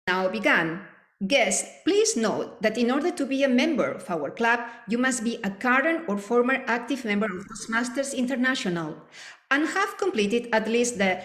Now began. Guests, please note that in order to be a member of our club, you must be a current or former active member of Toastmasters International and have completed at least the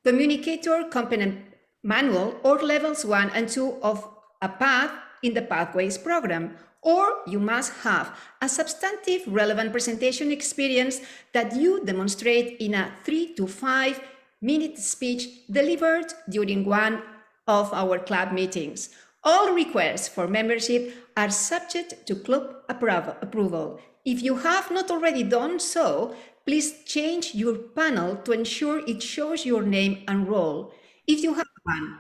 Communicator Component Manual or levels 1 and 2 of a path in the Pathways program, or you must have a substantive relevant presentation experience that you demonstrate in a 3 to 5 minute speech delivered during one of our club meetings. All requests for membership are subject to club approval. If you have not already done so, please change your panel to ensure it shows your name and role. If you have one,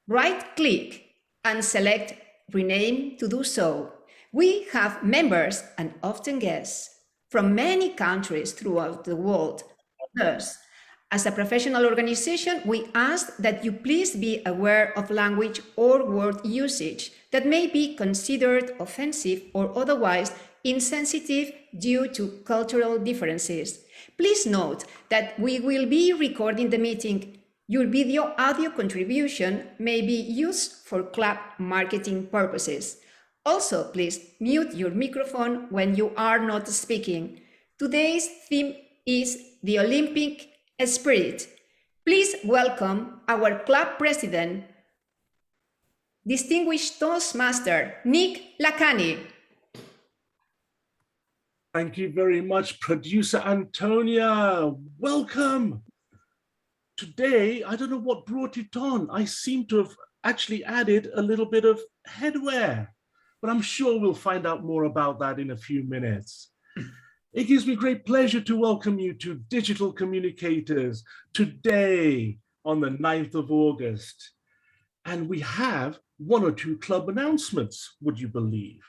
right-click and select Rename to do so. We have members and often guests from many countries throughout the world. Thus, as a professional organization, we ask that you please be aware of language or word usage that may be considered offensive or otherwise insensitive due to cultural differences. Please note that we will be recording the meeting. Your video audio contribution may be used for club marketing purposes. Also, please mute your microphone when you are not speaking. Today's theme is the Olympic spirit. Please welcome our club president, distinguished Toastmaster, Nick Lacani. Thank you very much, producer Antonia. Welcome. Today, I don't know what brought it on. I seem to have actually added a little bit of headwear, but I'm sure we'll find out more about that in a few minutes. It gives me great pleasure to welcome you to Digital Communicators today on the 9th of August. And we have one or two club announcements, would you believe?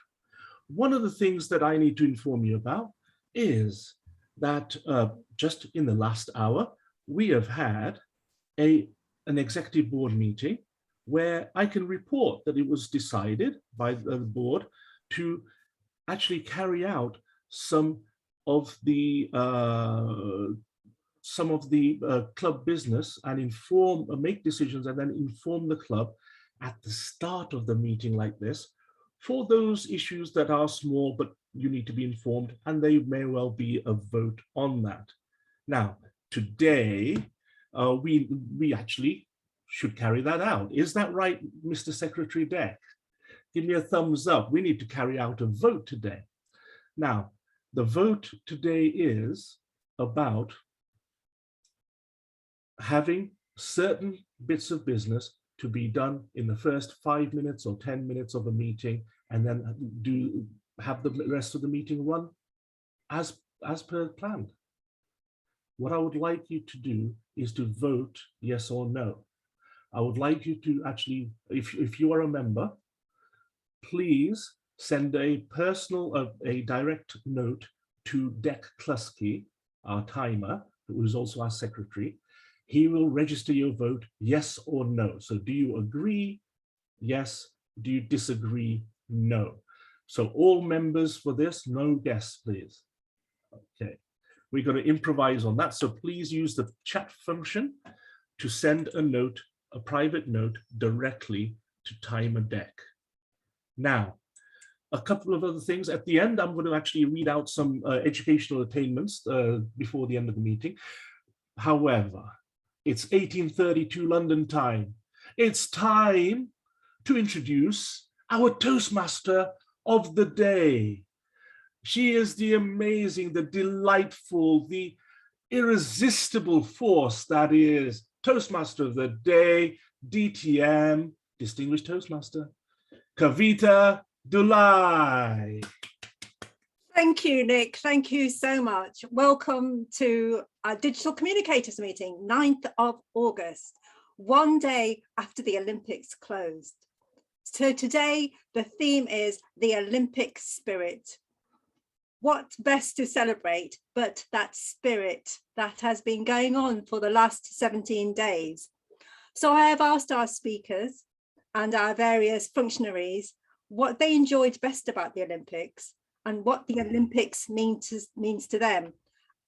One of the things that I need to inform you about is that just in the last hour, we have had an executive board meeting where I can report that it was decided by the board to actually carry out some of the club business and make decisions and then inform the club at the start of the meeting like this for those issues that are small, but you need to be informed, and there may well be a vote on that. Now, today, we actually should carry that out. Is that right, Mr. Secretary Dec? Give me a thumbs up. We need to carry out a vote today. Now, the vote today is about having certain bits of business to be done in the first 5 minutes or 10 minutes of a meeting, and then have the rest of the meeting run as per planned. What I would like you to do is to vote yes or no. I would like you to actually, if you are a member, please send a direct note to Dec Klusky, our timer, who is also our secretary. He will register your vote, yes or no. So do you agree? Yes. Do you disagree? No. So all members for this, no guests, please. Okay. We're going to improvise on that. So please use the chat function to send a note, a private note, directly to Timer Dec. Now, a couple of other things. At the end, I'm going to actually read out some educational attainments before the end of the meeting. However, it's 1832 London time. It's time to introduce our Toastmaster of the day. She is the amazing, the delightful, the irresistible force that is Toastmaster of the day, DTM, Distinguished Toastmaster, Kavita Dulai. Thank you, Nick. Thank you so much. Welcome to our Digital Communicators meeting, 9th of August, one day after the Olympics closed. So today, the theme is the Olympic spirit. What best to celebrate but that spirit that has been going on for the last 17 days. So I have asked our speakers and our various functionaries what they enjoyed best about the Olympics and what the Olympics means to them.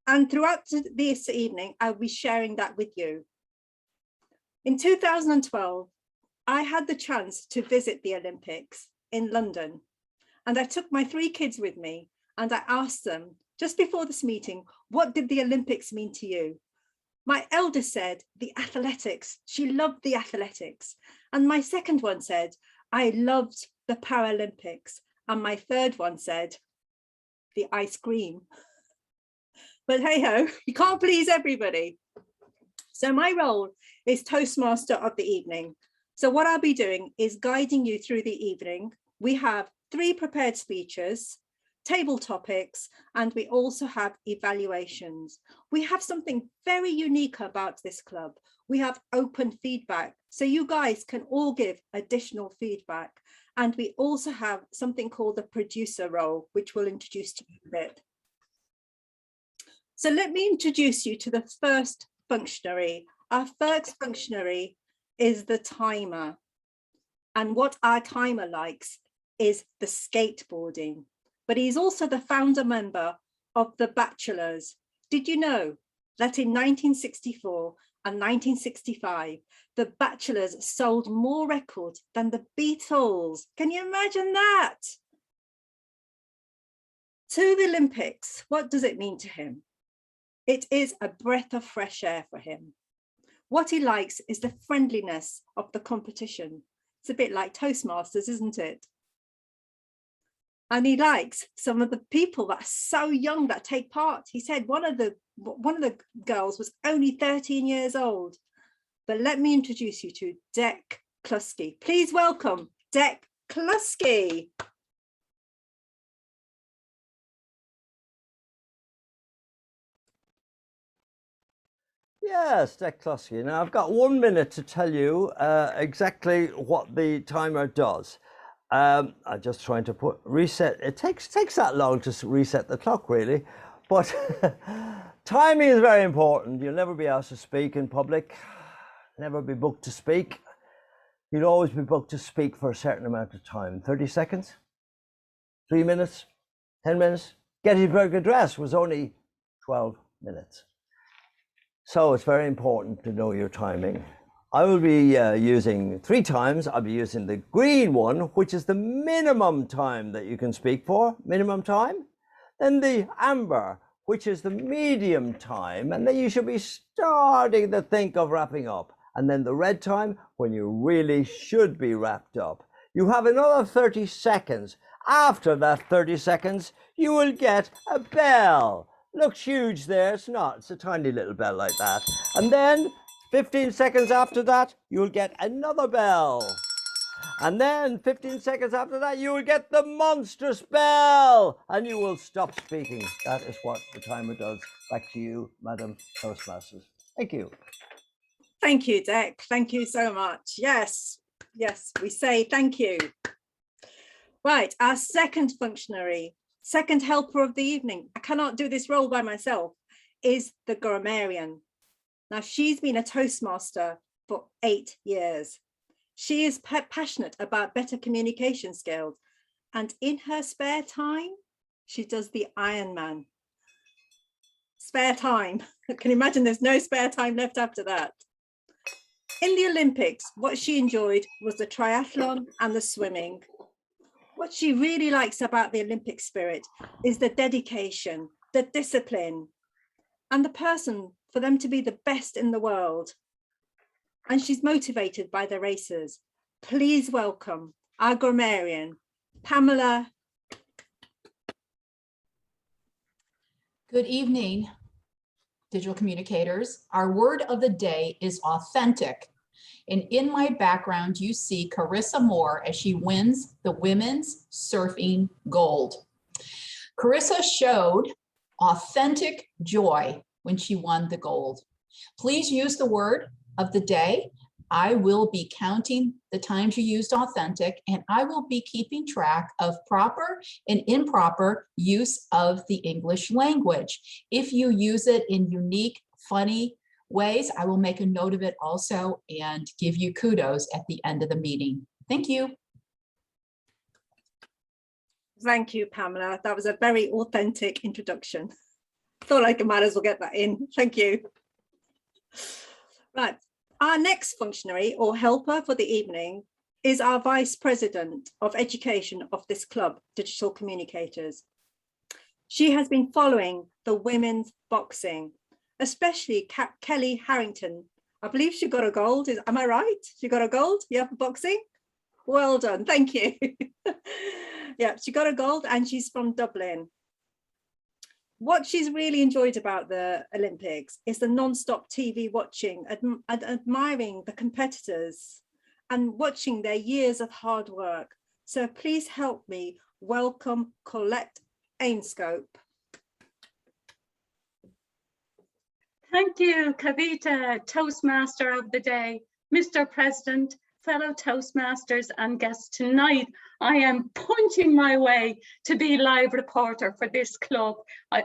And throughout this evening, I'll be sharing that with you. In 2012, I had the chance to visit the Olympics in London, and I took my 3 kids with me, and I asked them just before this meeting, what did the Olympics mean to you? My eldest said the athletics. She loved the athletics. And my second one said, I loved the Paralympics. And my third one said, the ice cream. But hey ho, you can't please everybody. So my role is Toastmaster of the evening. So what I'll be doing is guiding you through the evening. We have 3 prepared speeches, table topics, and we also have evaluations. We have something very unique about this club. We have open feedback, so you guys can all give additional feedback. And we also have something called the producer role, which we'll introduce to you in a bit. So let me introduce you to the first functionary. Our first functionary is the timer. And what our timer likes is the skateboarding. But he's also the founder member of the Bachelors. Did you know that in 1964 and 1965, the Bachelors sold more records than the Beatles? Can you imagine that? To the Olympics, what does it mean to him? It is a breath of fresh air for him. What he likes is the friendliness of the competition. It's a bit like Toastmasters, isn't it? And he likes some of the people that are so young that take part. He said one of the girls was only 13 years old. But let me introduce you to Dec Klusky. Please welcome Dec Klusky. Yes, Dec Klusky. Now I've got 1 minute to tell you exactly what the timer does. I'm just trying to reset. It takes that long to reset the clock, really. But timing is very important. You'll never be asked to speak in public, never be booked to speak. You'll always be booked to speak for a certain amount of time. 30 seconds, 3 minutes, 10 minutes. Gettysburg Address was only 12 minutes. So it's very important to know your timing. I will be using 3 times. I'll be using the green one, which is the minimum time that you can speak for, minimum time. Then the amber, which is the medium time, and then you should be starting to think of wrapping up. And then the red time, when you really should be wrapped up. You have another 30 seconds. After that 30 seconds, you will get a bell. Looks huge there, it's not. It's a tiny little bell like that. And then 15 seconds after that, you'll get another bell. And then 15 seconds after that, you will get the monstrous bell. And you will stop speaking. That is what the timer does. Back to you, Madam Toastmasters. Thank you. Thank you, Dec. Thank you so much. Yes, yes, we say thank you. Right, our second functionary, second helper of the evening, I cannot do this role by myself, is the Grammarian. Now, she's been a Toastmaster for 8 years. She is passionate about better communication skills. And in her spare time, she does the Ironman. Spare time. Can you imagine there's no spare time left after that? In the Olympics, what she enjoyed was the triathlon and the swimming. What she really likes about the Olympic spirit is the dedication, the discipline, and the person for them to be the best in the world. And she's motivated by the racers. Please welcome our grammarian, Pamela. Good evening, digital communicators. Our word of the day is authentic. And in my background, you see Carissa Moore as she wins the women's surfing gold. Carissa showed authentic joy when she won the gold. Please use the word of the day. I will be counting the times you used authentic, and I will be keeping track of proper and improper use of the English language. If you use it in unique, funny ways, I will make a note of it also and give you kudos at the end of the meeting. Thank you. Thank you, Pamela. That was a very authentic introduction. Thought I might as well get that in. Thank you. Right, Our next functionary or helper for the evening is our Vice President of Education of this club, Digital Communicators. She has been following the women's boxing, especially Kelly Harrington. I believe she got a gold. Am I right? She got a gold? Yeah, for boxing? Well done, thank you. Yeah, she got a gold and she's from Dublin. What she's really enjoyed about the Olympics is the non-stop TV watching, admiring the competitors and watching their years of hard work. So please help me welcome Colette Ainscope. Thank you, Kavita, Toastmaster of the day, Mr. President, fellow Toastmasters and guests. Tonight, I am punching my way to be live reporter for this club.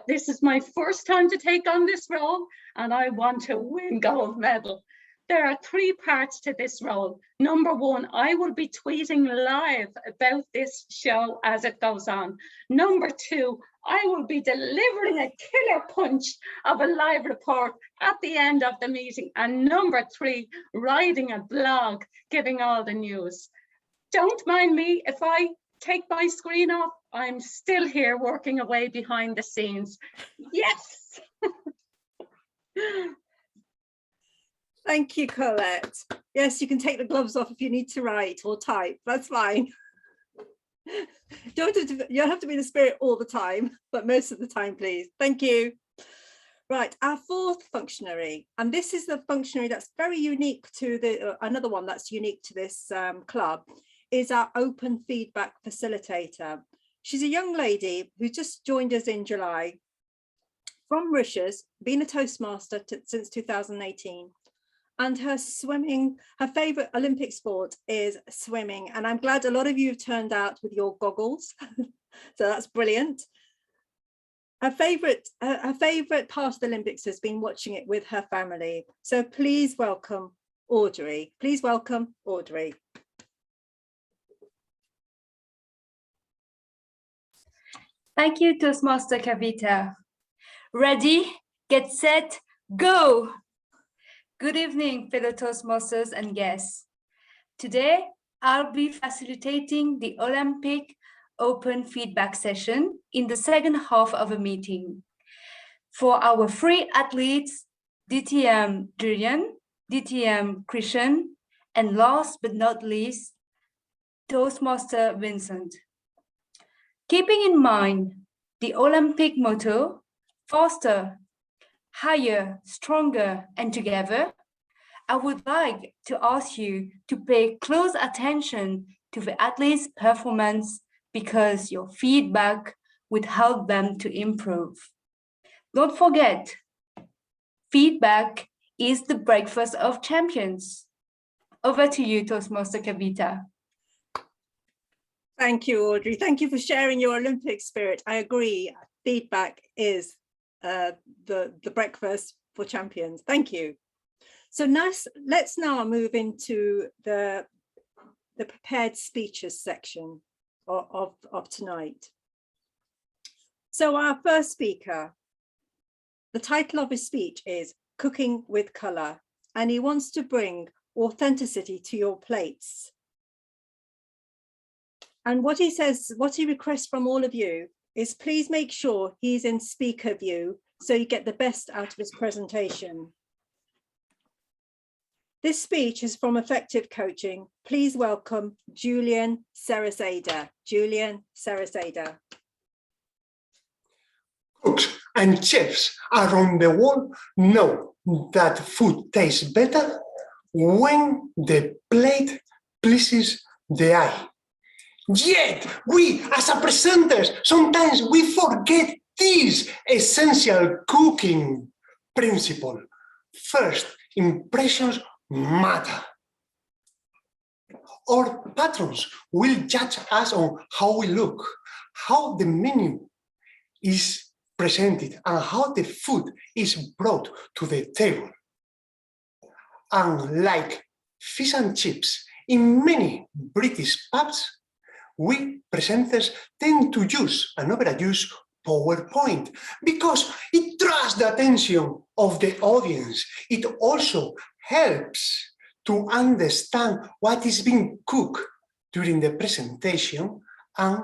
This is my first time to take on this role and I want to win gold medal. There are 3 parts to this role. Number 1, I will be tweeting live about this show as it goes on. Number 2, I will be delivering a killer punch of a live report at the end of the meeting. And number 3, writing a blog, giving all the news. Don't mind me if I take my screen off. I'm still here working away behind the scenes. Yes. Thank you, Colette. Yes, you can take the gloves off if you need to write or type. That's fine. You don't have to be in the spirit all the time, but most of the time, please. Thank you. Right, our 4th functionary, and this is the functionary that's very unique to the another one that's unique to this club, is our open feedback facilitator. She's a young lady who just joined us in July from Mauritius, been a Toastmaster since 2018. And her favorite Olympic sport is swimming. And I'm glad a lot of you have turned out with your goggles. So that's brilliant. Her favorite part of the Olympics has been watching it with her family. So please welcome Audrey. Please welcome Audrey. Thank you, Toastmaster Kavita. Ready, get set, go! Good evening, fellow Toastmasters and guests. Today, I'll be facilitating the Olympic open feedback session in the second half of a meeting. For our 3 athletes, DTM Julian, DTM Christian, and last but not least, Toastmaster Vincent. Keeping in mind the Olympic motto, faster, higher, stronger, and together, I would like to ask you to pay close attention to the athletes' performance because your feedback would help them to improve. Don't forget, feedback is the breakfast of champions. Over to you, Toastmaster Kavita. Thank you, Audrey. Thank you for sharing your Olympic spirit. I agree, feedback is the breakfast for champions. Thank you. So let's now move into the prepared speeches section of tonight. So our first speaker, the title of his speech is Cooking with Color, and he wants to bring authenticity to your plates. And what he says, what he requests from all of you is please make sure he's in speaker view so you get the best out of his presentation. This speech is from Effective Coaching. Please welcome Julian Sarasada. Julian Sarasada. Cooks and chefs around the world know that food tastes better when the plate pleases the eye. Yet, we as presenters, sometimes we forget this essential cooking principle. First, impressions matter. Our patrons will judge us on how we look, how the menu is presented, and how the food is brought to the table. Unlike fish and chips, in many British pubs, we presenters tend to use and overuse PowerPoint because it draws the attention of the audience. It also helps to understand what is being cooked during the presentation and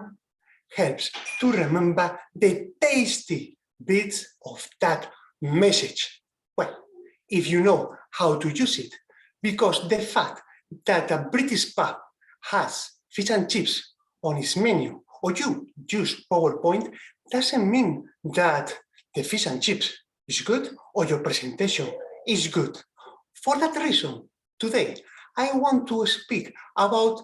helps to remember the tasty bits of that message. Well, if you know how to use it, because the fact that a British pub has fish and chips on its menu, or you use PowerPoint, doesn't mean that the fish and chips is good or your presentation is good. For that reason, today, I want to speak about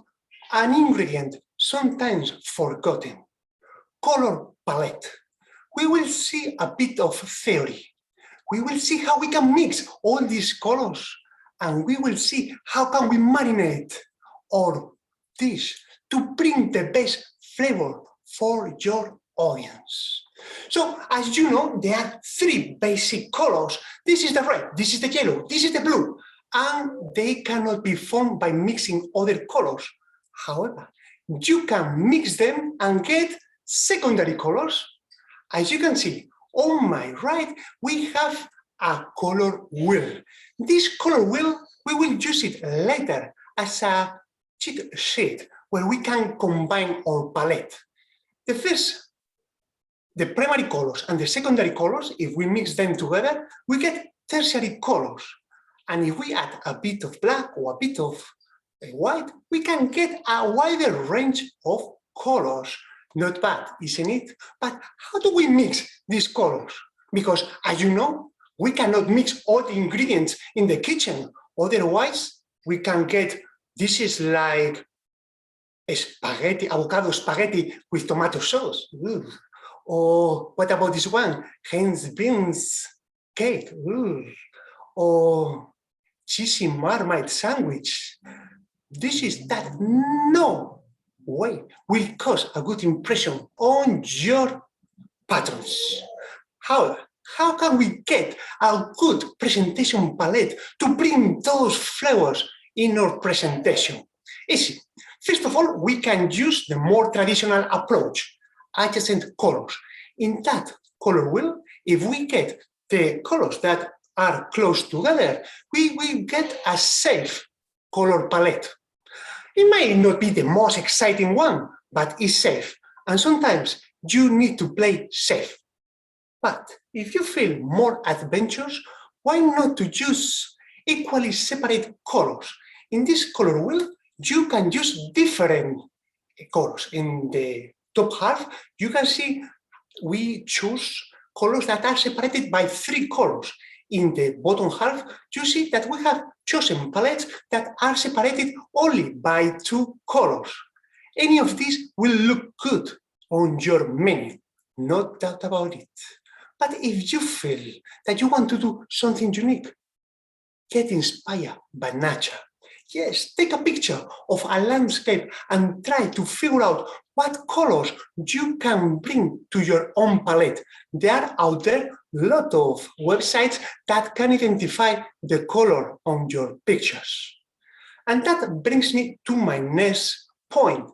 an ingredient sometimes forgotten, color palette. We will see a bit of theory. We will see how we can mix all these colors, and we will see how can we marinate our dish to bring the best flavor for your audience. So as you know, there are three basic colors. This is the red, this is the yellow, this is the blue, and they cannot be formed by mixing other colors. However, you can mix them and get secondary colors. As you can see, on my right, we have a color wheel. This color wheel, we will use it later as a cheat sheet where we can combine our palette. The primary colors and the secondary colors, if we mix them together, we get tertiary colors. And if we add a bit of black or a bit of white, we can get a wider range of colors. Not bad, isn't it? But how do we mix these colors? Because as you know, we cannot mix all the ingredients in the kitchen. Otherwise, we can get dishes like spaghetti, avocado spaghetti with tomato sauce. Ooh. Or what about this one? Hen's beans cake. Ooh. Or cheesy marmite sandwich. Dishes that no way will cause a good impression on your patrons. However, how can we get a good presentation palette to bring those flavors in our presentation? Easy. First of all, we can use the more traditional approach, adjacent colors. In that color wheel, if we get the colors that are close together, we will get a safe color palette. It may not be the most exciting one, but it's safe. And sometimes you need to play safe. But if you feel more adventurous, why not to use equally separate colors? In this color wheel, you can use different colors. In the top half, you can see we choose colors that are separated by 3 colors. In the bottom half, you see that we have chosen palettes that are separated only by 2 colors. Any of these will look good on your menu, no doubt about it. But if you feel that you want to do something unique, get inspired by nature. Yes, take a picture of a landscape and try to figure out what colors you can bring to your own palette. There are out there a lot of websites that can identify the color on your pictures. And that brings me to my next point.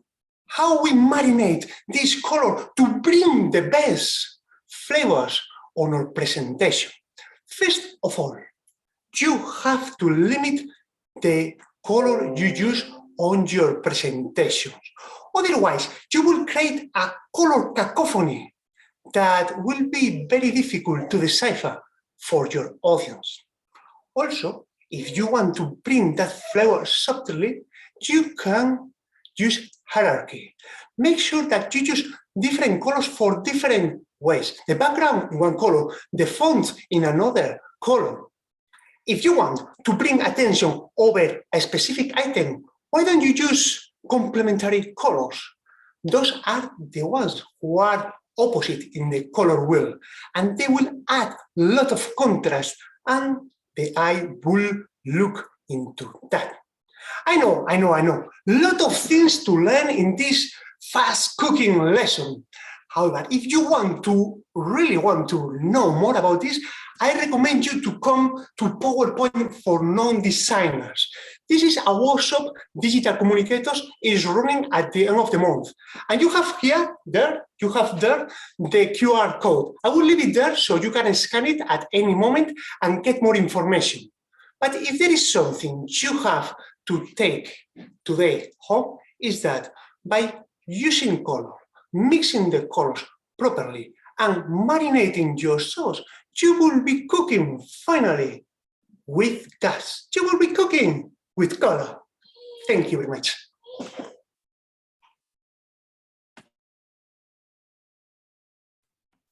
How we marinate this color to bring the best flavors on our presentation. First of all, you have to limit the color you use on your presentations. Otherwise, you will create a color cacophony that will be very difficult to decipher for your audience. Also, if you want to bring that flavor subtly, you can use hierarchy. Make sure that you use different colors for different ways. The background in one color, the font in another color. If you want to bring attention over a specific item, why don't you use complementary colors? Those are the ones who are opposite in the color wheel, and they will add a lot of contrast, and the eye will look into that. I know. A lot of things to learn in this fast cooking lesson. However, if you really want to know more about this, I recommend you to come to PowerPoint for non-designers. This is a workshop Digital Communicators is running at the end of the month. And you have there the QR code. I will leave it there so you can scan it at any moment and get more information. But if there is something you have to take today home, is that by using color, mixing the colors properly, and marinating your sauce, you will be cooking finally with gas. You will be cooking with color. Thank you very much.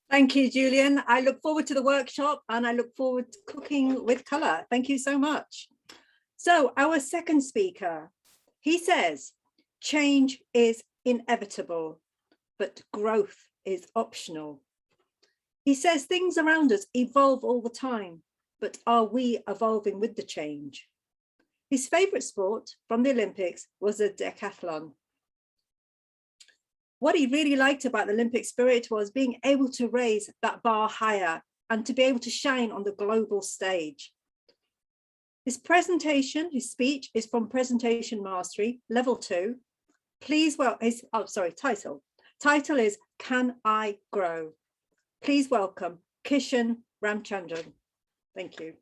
Thank you, Julian. I look forward to the workshop and I look forward to cooking with color. Thank you so much. So our second speaker, he says, change is inevitable, but growth is optional. He says things around us evolve all the time, but are we evolving with the change? His favorite sport from the Olympics was a decathlon. What he really liked about the Olympic spirit was being able to raise that bar higher and to be able to shine on the global stage. His presentation, his speech is from Presentation Mastery, Level 2. Please, title is Can I Grow? Please welcome Kishan Ramchandran. Thank you.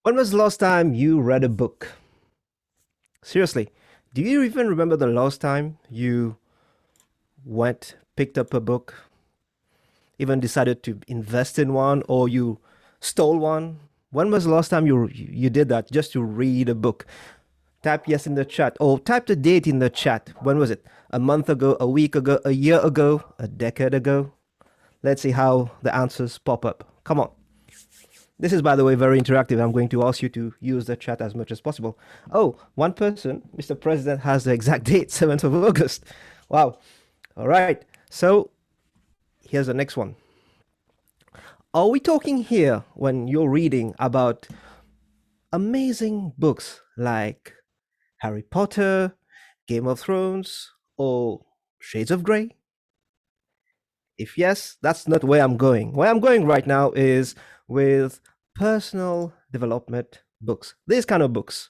When was the last time you read a book? Seriously, do you even remember the last time you picked up a book, even decided to invest in one, or you stole one? When was the last time you did that, just to read a book? Type yes in the chat, or type the date in the chat. When was it? A month ago, a week ago, a year ago, a decade ago? Let's see how the answers pop up. Come on. This is, by the way, very interactive. I'm going to ask you to use the chat as much as possible. Oh, one person, Mr. President, has the exact date, 7th of August. Wow. All right. So here's the next one. Are we talking here, when you're reading, about amazing books like Harry Potter, Game of Thrones, or Shades of Grey? If yes, that's not where I'm going. Where I'm going right now is with personal development books. These kind of books.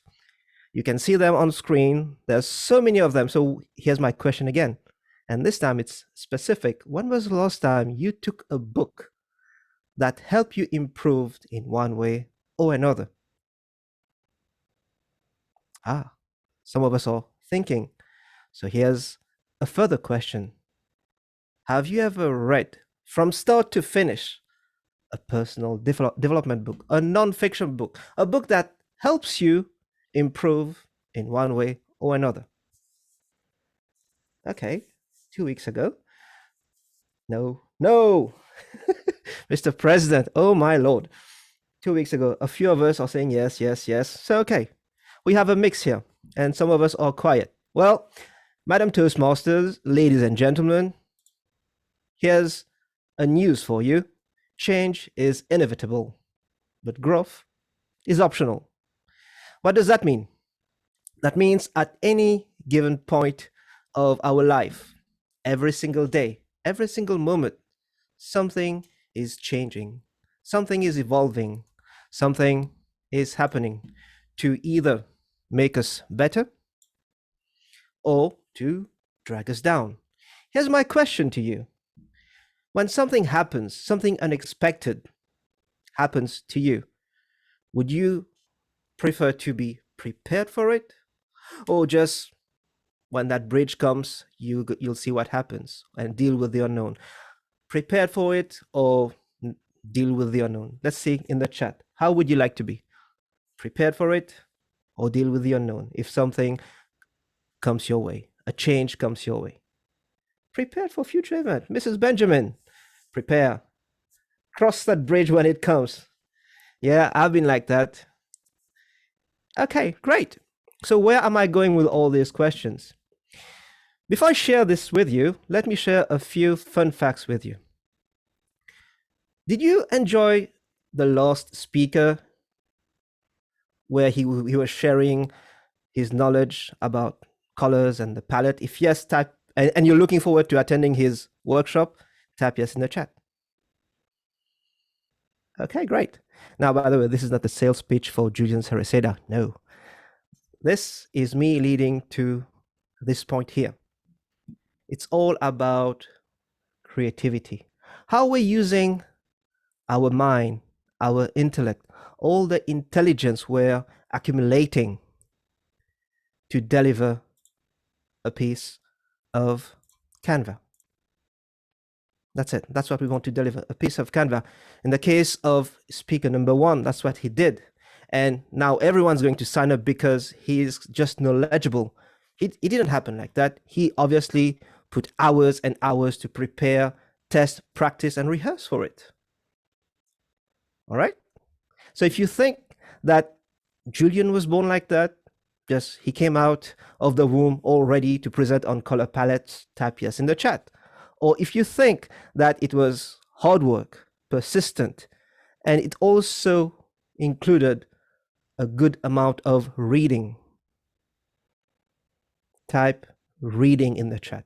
You can see them on screen. There's so many of them. So here's my question again. And this time it's specific. When was the last time you took a book that helped you improve in one way or another? Some of us are thinking. So here's a further question. Have you ever read from start to finish a personal development book, a non-fiction book, a book that helps you improve in one way or another? Okay, 2 weeks ago. No. Mr. President, oh my Lord. 2 weeks ago, a few of us are saying yes, yes, yes. So, okay, we have a mix here, and some of us are quiet. Well, Madam Toastmasters, ladies and gentlemen, here's a news for you. Change is inevitable, but growth is optional. What does that mean? That means at any given point of our life, every single day, every single moment, something is changing, something is evolving, something is happening to either make us better or to drag us down. Here's my question to you. When something happens, something unexpected happens to you, would you prefer to be prepared for it, or just when that bridge comes, you'll see what happens and deal with the unknown? Prepared for it or deal with the unknown? Let's see in the chat. How would you like to be? Prepared for it or deal with the unknown if something comes your way, a change comes your way? Prepared for future event. Mrs. Benjamin, prepare. Cross that bridge when it comes. Yeah, I've been like that. Okay, great. So where am I going with all these questions? Before I share this with you, let me share a few fun facts with you. Did you enjoy the last speaker where he was sharing his knowledge about colors and the palette? If yes, type, and you're looking forward to attending his workshop, type yes in the chat. Okay, great. Now, by the way, this is not the sales pitch for Julian Cereceda. No. This is me leading to this point here. It's all about creativity. How we're using our mind, our intellect, all the intelligence we're accumulating to deliver a piece of Canva. That's it. That's what we want to deliver, a piece of Canva. In the case of speaker number 1, that's what he did. And now everyone's going to sign up because he is just knowledgeable. It didn't happen like that. He obviously put hours and hours to prepare, test, practice, and rehearse for it. All right? So if you think that Julian was born like that, just he came out of the womb all ready to present on color palettes, type yes in the chat. Or if you think that it was hard work, persistent, and it also included a good amount of reading, type reading in the chat.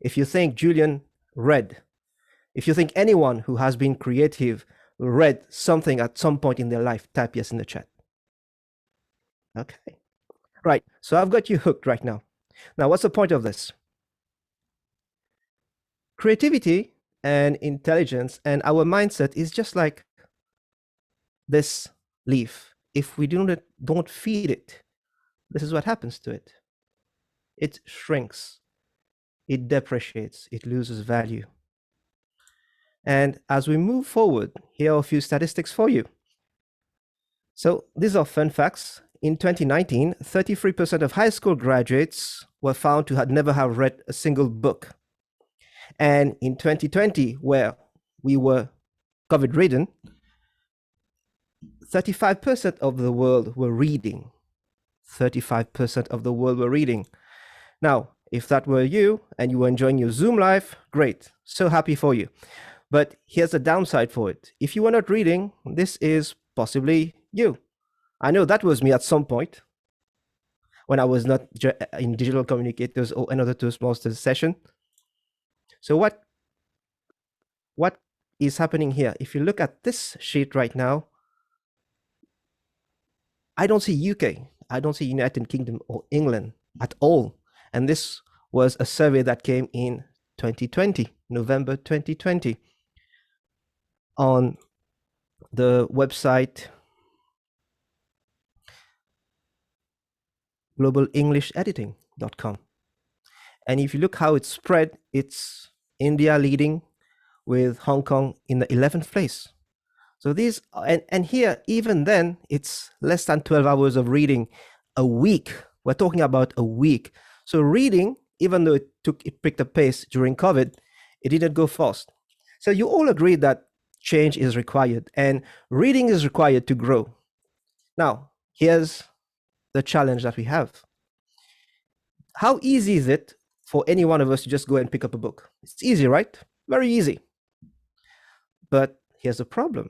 If you think Julian read, if you think anyone who has been creative read something at some point in their life, type yes in the chat. Okay. Right. So I've got you hooked right now. Now, what's the point of this? Creativity and intelligence and our mindset is just like this leaf. If we don't feed it, this is what happens to it. It shrinks, it depreciates, it loses value. And as we move forward, here are a few statistics for you. So these are fun facts. In 2019, 33% of high school graduates were found to never have read a single book. And in 2020, where we were COVID-ridden, 35% of the world were reading. 35% of the world were reading. Now, if that were you and you were enjoying your Zoom life, great. So happy for you. But here's a downside for it. If you were not reading, this is possibly you. I know that was me at some point when I was not in Digital Communicators or another Toastmasters session. So what is happening here? If you look at this sheet right now, I don't see UK, I don't see United Kingdom or England at all. And this was a survey that came in 2020, November 2020, on the website globalenglishediting.com. And if you look how it's spread, it's India leading with Hong Kong in the 11th place. So these, and here, even then, it's less than 12 hours of reading a week. We're talking about a week. So reading, even though it picked up pace during COVID, it didn't go fast. So you all agree that change is required and reading is required to grow. Now, here's the challenge that we have. How easy is it for any one of us to just go and pick up a book? It's easy, right? Very easy. But here's the problem.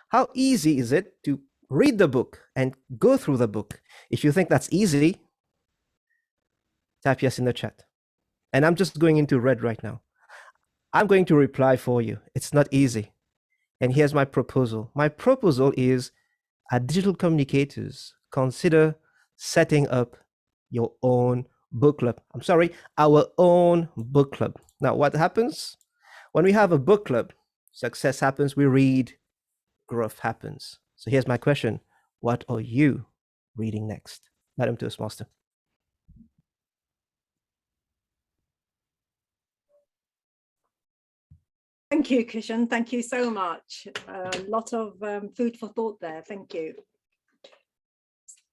How easy is it to read the book and go through the book? If you think that's easy, type yes in the chat. And I'm just going into red right now. I'm going to reply for you. It's not easy. And here's my proposal. My proposal is, at Digital Communicators, consider setting up your own book club. I'm sorry, our own book club. Now, what happens? When we have a book club, success happens, we read, growth happens. So here's my question. What are you reading next? Madam Toastmaster. Thank you, Kishan. Thank you so much. A lot of food for thought there. Thank you.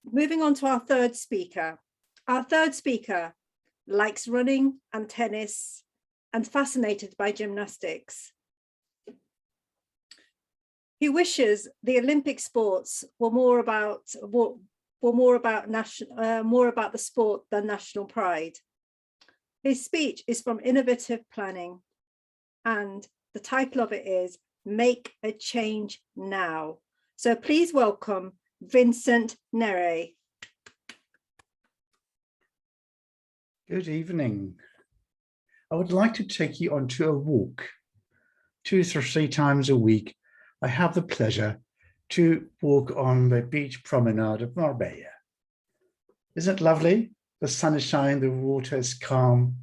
Moving on to our third speaker. Our third speaker likes running and tennis and fascinated by gymnastics. He wishes the Olympic sports were more about the sport than national pride. His speech is from Innovative Planning, and the title of it is Make a Change Now. So please welcome Vincent Nere. Good evening. I would like to take you onto a walk. 2 or 3 times a week, I have the pleasure to walk on the beach promenade of Marbella. Isn't it lovely? The sun is shining, the water is calm.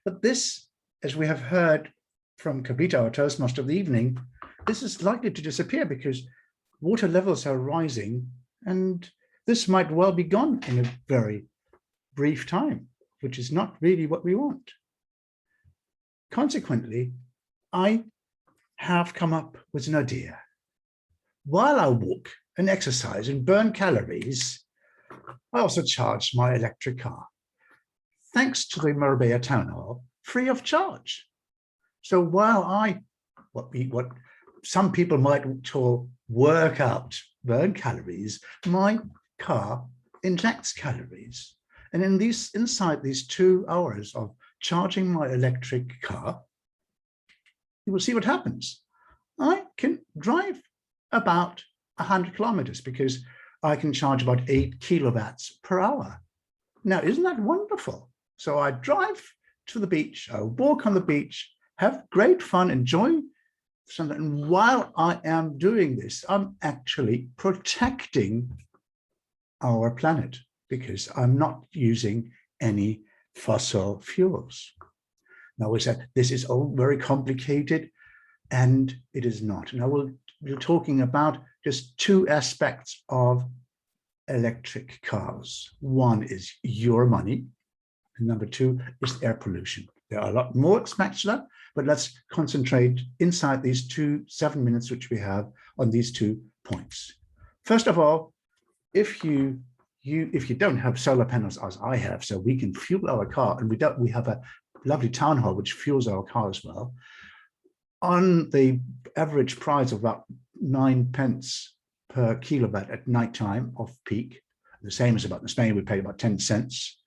But this, as we have heard from Kavita, our Toastmaster of the evening, this is likely to disappear because water levels are rising, and this might well be gone in a very brief time, which is not really what we want. Consequently, I have come up with an idea. While I walk and exercise and burn calories, I also charge my electric car, thanks to the Marbella Town Hall, free of charge. So while what some people might call work out, burn calories, my car injects calories. And inside these 2 hours of charging my electric car, you will see what happens. I can drive about 100 kilometers because I can charge about 8 kilowatts per hour. Now, isn't that wonderful? So I drive to the beach, I walk on the beach, have great fun, enjoy something. And while I am doing this, I'm actually protecting our planet because I'm not using any fossil fuels. Now, we said this is all very complicated, and it is not. Now, we're talking about just 2 aspects of electric cars. One is your money, and number 2 is air pollution. There are a lot more aspects to that, but let's concentrate inside these 7 minutes which we have on these 2 points. First of all, if you don't have solar panels as I have, so we can fuel our car, and we have a lovely town hall which fuels our car as well, on the average price of about 9 pence per kilowatt at nighttime off peak, the same as about in Spain, we pay about 10 cents.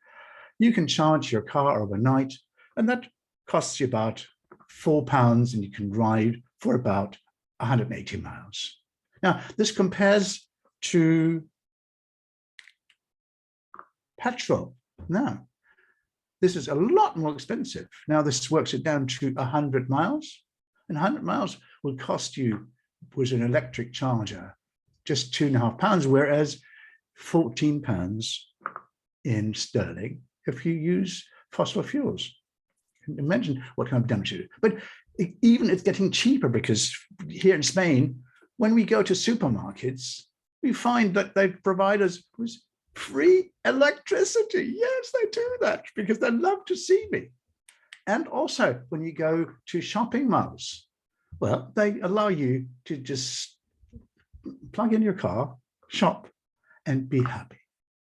You can charge your car overnight, and that costs you about £4, and you can ride for about 180 miles. Now, this compares to petrol. Now, this is a lot more expensive. Now, this works it down to 100 miles, and 100 miles will cost you, with an electric charger, just £2.50, whereas £14 in sterling if you use fossil fuels. Imagine what kind of damage you do. But even it's getting cheaper, because here in Spain, when we go to supermarkets, we find that they provide us with free electricity. Yes, they do that because they love to see me. And also when you go to shopping malls, well, they allow you to just plug in your car, shop, and be happy.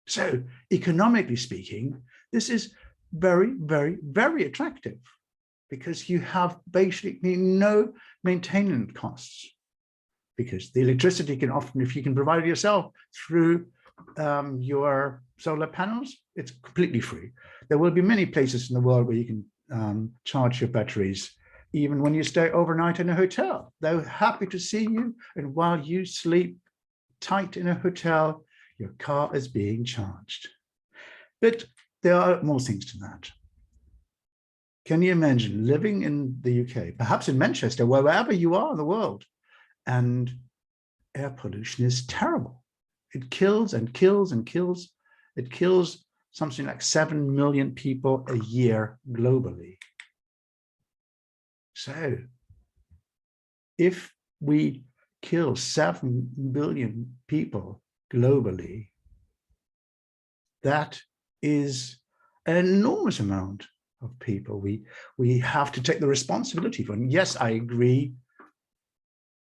So economically speaking, this is very, very, very attractive because you have basically no maintenance costs, because the electricity can often, if you can provide it yourself through your solar panels, it's completely free. There will be many places in the world where you can charge your batteries, even when you stay overnight in a hotel. They're happy to see you, and while you sleep tight in a hotel, your car is being charged. But there are more things to that. Can you imagine living in the UK, perhaps in Manchester, wherever you are in the world, and air pollution is terrible. It kills and kills and kills. It kills something like 7 million people a year globally. So if we kill 7 billion people globally, that is an enormous amount of people we have to take the responsibility for. And yes, I agree,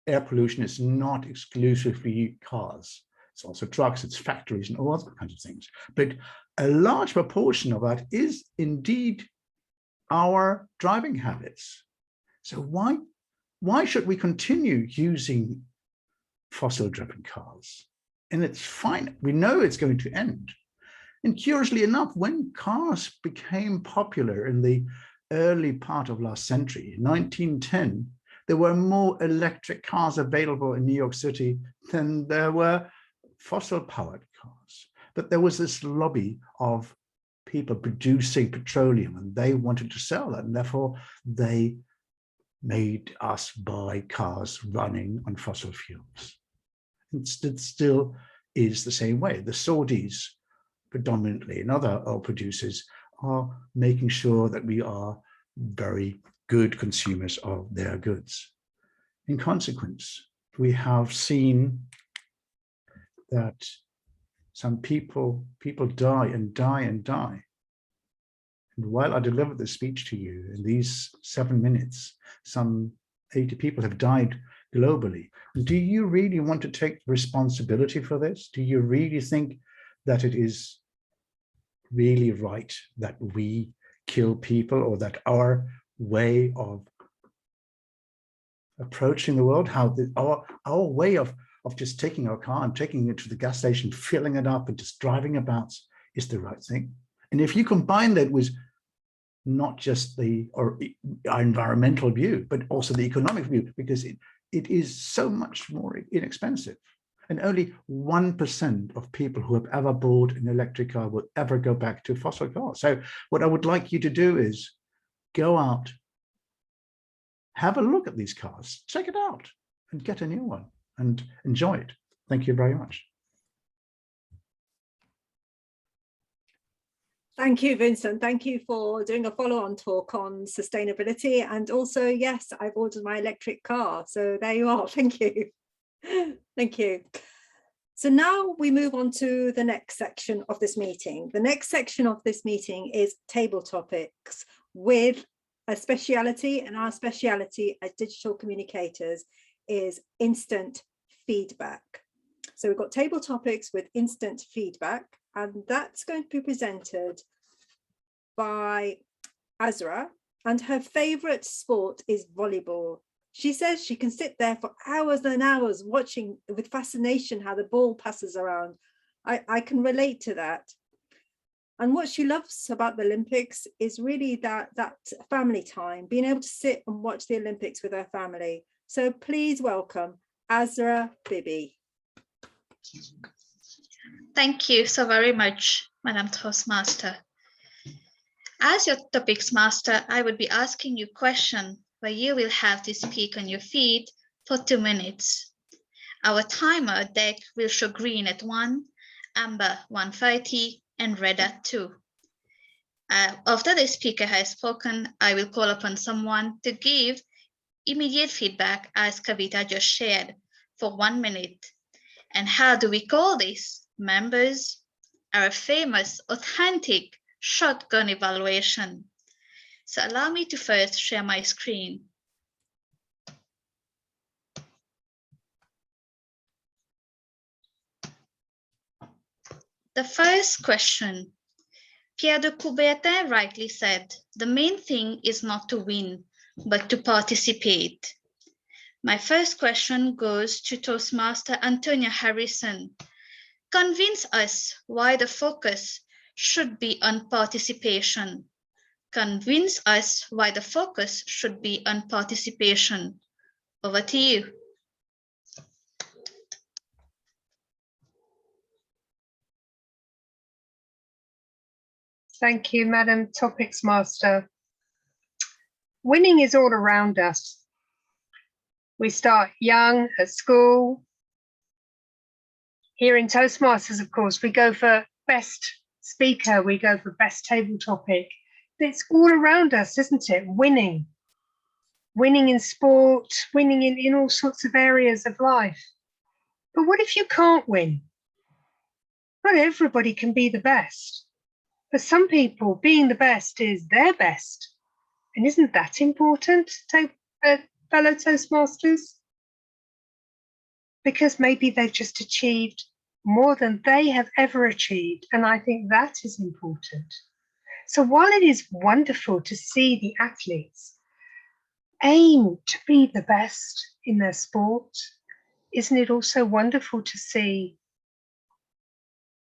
air pollution is not exclusively cars. It's also trucks, it's factories, and all other kinds of things. But a large proportion of that is indeed our driving habits. So why should we continue using fossil-driven cars? And it's fine. We know it's going to end. And curiously enough, when cars became popular in the early part of last century, 1910, there were more electric cars available in New York City than there were fossil-powered cars. But there was this lobby of people producing petroleum, and they wanted to sell that, and therefore they made us buy cars running on fossil fuels. It still is the same way. The Saudis, predominantly, and other oil producers are making sure that we are very good consumers of their goods. in consequence, we have seen that some people die and die and die. And while I deliver this speech to you in these 7 minutes, some 80 people have died globally. Do you really want to take responsibility for this? Do you really think that it is really right that we kill people, or that our way of approaching the world, our way of just taking our car and taking it to the gas station, filling it up and just driving about is the right thing? And if you combine that with not just our environmental view, but also the economic view, because it is so much more inexpensive. And only 1% of people who have ever bought an electric car will ever go back to fossil cars. So what I would like you to do is go out, have a look at these cars, check it out, and get a new one and enjoy it. Thank you very much. Thank you, Vincent. Thank you for doing a follow-on talk on sustainability. And also, yes, I've ordered my electric car. So there you are. Thank you. Thank you. So now we move on to the next section of this meeting. The next section of this meeting is table topics with a speciality, and our speciality as digital communicators is instant feedback. So we've got table topics with instant feedback, and that's going to be presented by Azra, and her favorite sport is volleyball. She says she can sit there for hours and hours watching with fascination how the ball passes around. I can relate to that. And what she loves about the Olympics is really that family time, being able to sit and watch the Olympics with her family. So please welcome Azra Bibi. Thank you so very much, Madam Toastmaster. As your topics master, I would be asking you a question where you will have to speak on your feet for 2 minutes. Our timer Dec will show green at 1, amber 1:30, and red at 2. After the speaker has spoken, I will call upon someone to give immediate feedback, as Kavita just shared, for 1 minute. And how do we call this, members? Our famous, authentic shotgun evaluation. So allow me to first share my screen. The first question. Pierre de Coubertin rightly said, the main thing is not to win, but to participate. My first question goes to Toastmaster Antonia Harrison. Convince us why the focus should be on participation. Convince us why the focus should be on participation. Over to you. Thank you, Madam Topics Master. Winning is all around us. We start young at school. Here in Toastmasters, of course, we go for best speaker, we go for best table topic. It's all around us, isn't it? Winning. Winning in sport, winning in all sorts of areas of life. But what if you can't win? Not everybody can be the best. For some people, being the best is their best. And isn't that important, fellow Toastmasters? Because maybe they've just achieved more than they have ever achieved. And I think that is important. So while it is wonderful to see the athletes aim to be the best in their sport, isn't it also wonderful to see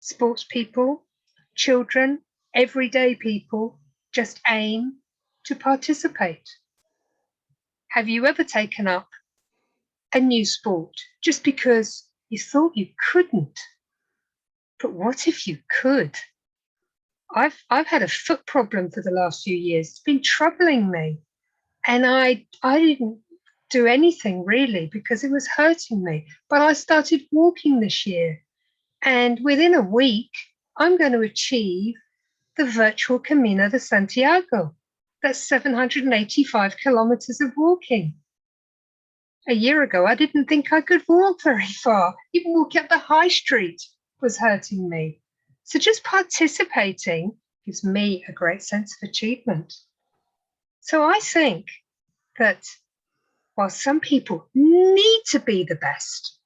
sports people, children, everyday people just aim to participate? Have you ever taken up a new sport just because you thought you couldn't? But what if you could? I've had a foot problem for the last few years. It's been troubling me. And I didn't do anything really because it was hurting me. But I started walking this year. And within a week, I'm going to achieve the virtual Camino de Santiago. That's 785 kilometers of walking. A year ago, I didn't think I could walk very far. Even walking up the high street was hurting me. So just participating gives me a great sense of achievement. So I think that while some people need to be the best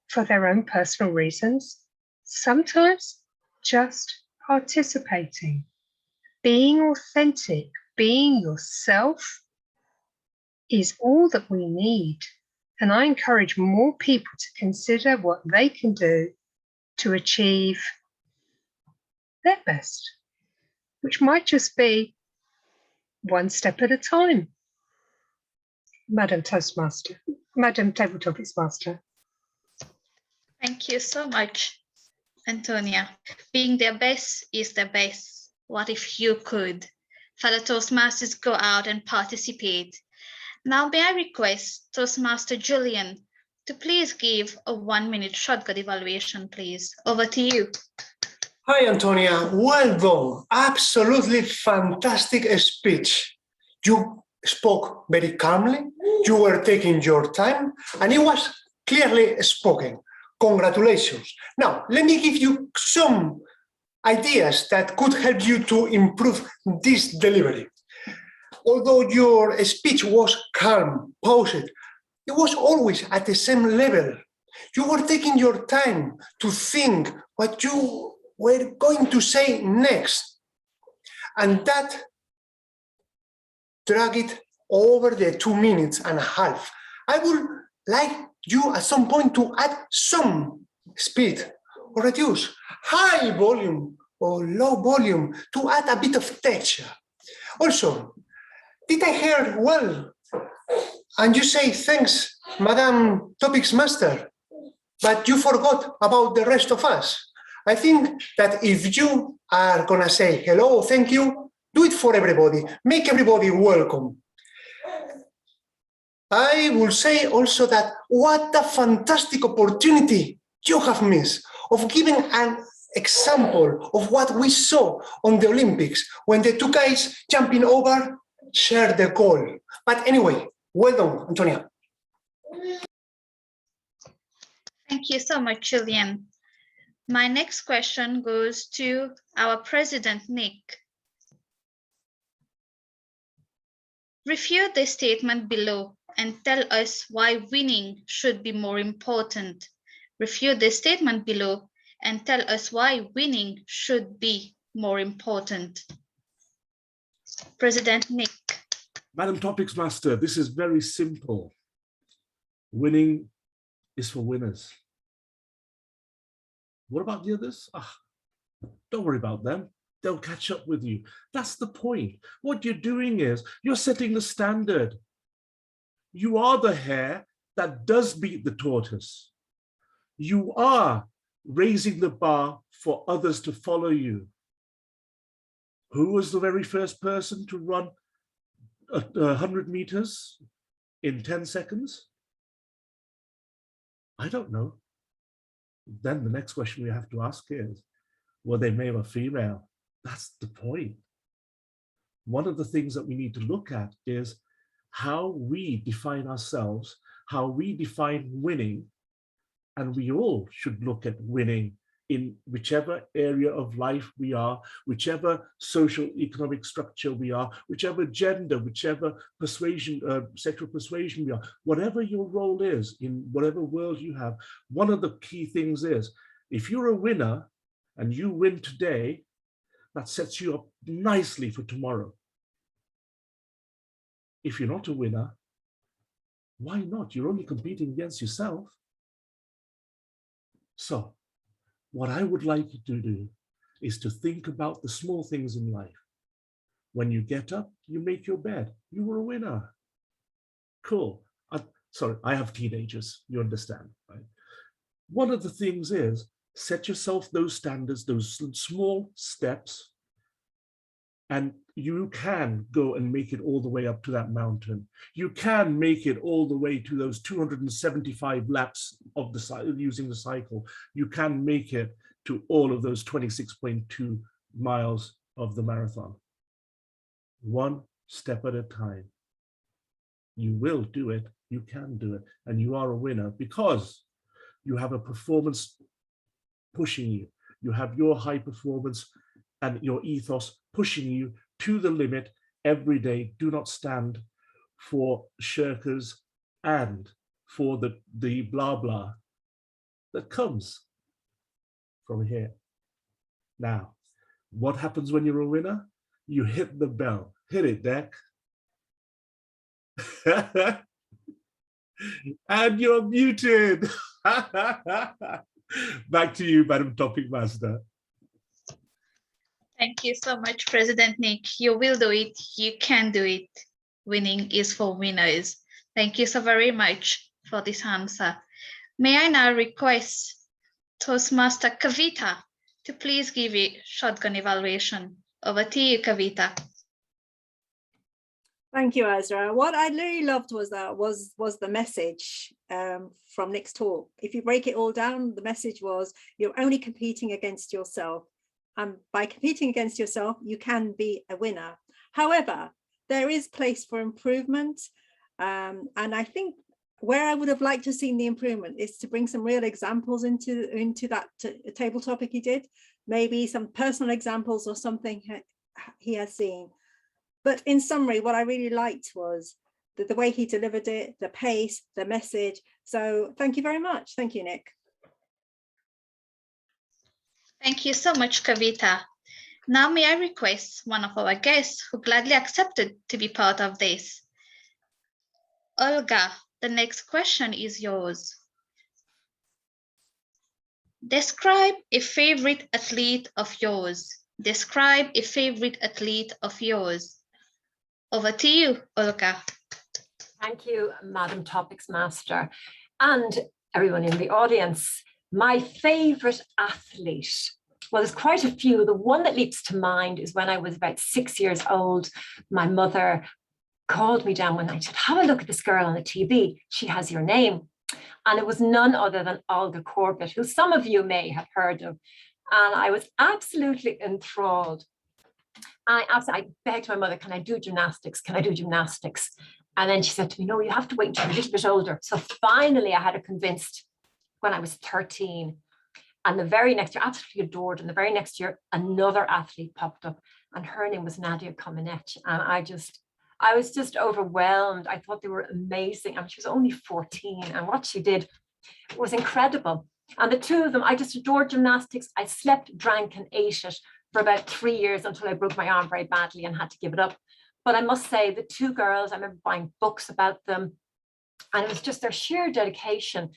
for their own personal reasons, sometimes just participating, being authentic, being yourself is all that we need. And I encourage more people to consider what they can do to achieve their best, which might just be one step at a time. Madam Toastmaster, Madam Table Topics Master. Thank you so much, Antonia. Being their best is the best. What if you could? Fellow Toastmasters, go out and participate. Now, may I request Toastmaster Julian to please give a 1-minute shortcut evaluation, please. Over to you. Hi, Antonia. Well done. Absolutely fantastic speech. You spoke very calmly. You were taking your time, and it was clearly spoken. Congratulations. Now, let me give you some ideas that could help you to improve this delivery. Although your speech was calm, paused, it was always at the same level. You were taking your time to think what you were going to say next. And that dragged it over the 2.5 minutes. I would like you at some point to add some speed or reduce high volume or low volume to add a bit of texture. Also, did I hear well? And you say thanks, Madam Topics Master, but you forgot about the rest of us. I think that if you are gonna say hello, thank you, do it for everybody. Make everybody welcome. I will say also that what a fantastic opportunity you have missed of giving an example of what we saw on the Olympics when the two guys jumping over shared the goal. But anyway, well done, Antonia. Thank you so much, Julian. My next question goes to our President, Nick. Refute the statement below and tell us why winning should be more important. Refute the statement below and tell us why winning should be more important. President Nick. Madam Topics Master, this is very simple. Winning is for winners. What about the others? Don't worry about them. They'll catch up with you. That's the point. What you're doing is you're setting the standard. You are the hare that does beat the tortoise. You are raising the bar for others to follow you. Who was the very first person to run 100 meters in 10 seconds? I don't know. Then the next question we have to ask is, were they male or female? That's the point. One of the things that we need to look at is how we define ourselves, how we define winning, and we all should look at winning in whichever area of life we are, whichever social economic structure we are, whichever gender, whichever persuasion, sexual persuasion we are, whatever your role is in whatever world you have. One of the key things is, if you're a winner and you win today, that sets you up nicely for tomorrow. If you're not a winner, why not? You're only competing against yourself. So what I would like you to do is to think about the small things in life. When you get up, you make your bed. You were a winner. Cool. Sorry, I have teenagers, you understand, right? One of the things is set yourself those standards, those small steps, and you can go and make it all the way up to that mountain. You can make it all the way to those 275 laps of the cycle using the cycle. You can make it to all of those 26.2 miles of the marathon. One step at a time. You will do it You can do it. And you are a winner because you have a performance pushing you. You have your high performance and your ethos pushing you to the limit every day. Do not stand for shirkers and for the blah blah that comes from here. Now, what happens when you're a winner? You hit the bell. Hit it, Dec. And you're muted. Back to you, Madam Topic Master. Thank you so much, President Nick. You will do it. You can do it. Winning is for winners. Thank you so very much for this answer. May I now request Toastmaster Kavita to please give a shotgun evaluation. Over to you, Kavita. Thank you, Ezra. What I really loved was the message from Nick's talk. If you break it all down, the message was you're only competing against yourself. And by competing against yourself, you can be a winner. However, there is place for improvement. And I think where I would have liked to have seen the improvement is to bring some real examples into that table topic he did, maybe some personal examples or something he has seen. But in summary, what I really liked was the way he delivered it, the pace, the message. So thank you very much. Thank you, Nick. Thank you so much, Kavita. Now may I request one of our guests who gladly accepted to be part of this. Olga, the next question is yours. Describe a favorite athlete of yours. Describe a favorite athlete of yours. Over to you, Olga. Thank you, Madam Topics Master, and everyone in the audience. My favorite athlete, well, there's quite a few. The one that leaps to mind is when I was about 6 years old. My mother called me down one night and said, have a look at this girl on the TV. She has your name. And it was none other than Olga Korbut, who some of you may have heard of. And I was absolutely enthralled. I begged my mother, can I do gymnastics? Can I do gymnastics? And then she said to me, no, you have to wait until you're a little bit older. So finally, I had her convinced when I was 13. And the very next year, absolutely adored. And the very next year, another athlete popped up, and her name was Nadia Comaneci. And I was just overwhelmed. I thought they were amazing. And she was only 14. And what she did was incredible. And the two of them, I just adored gymnastics. I slept, drank, and ate it for about 3 years until I broke my arm very badly and had to give it up. But I must say, the two girls, I remember buying books about them, and it was just their sheer dedication.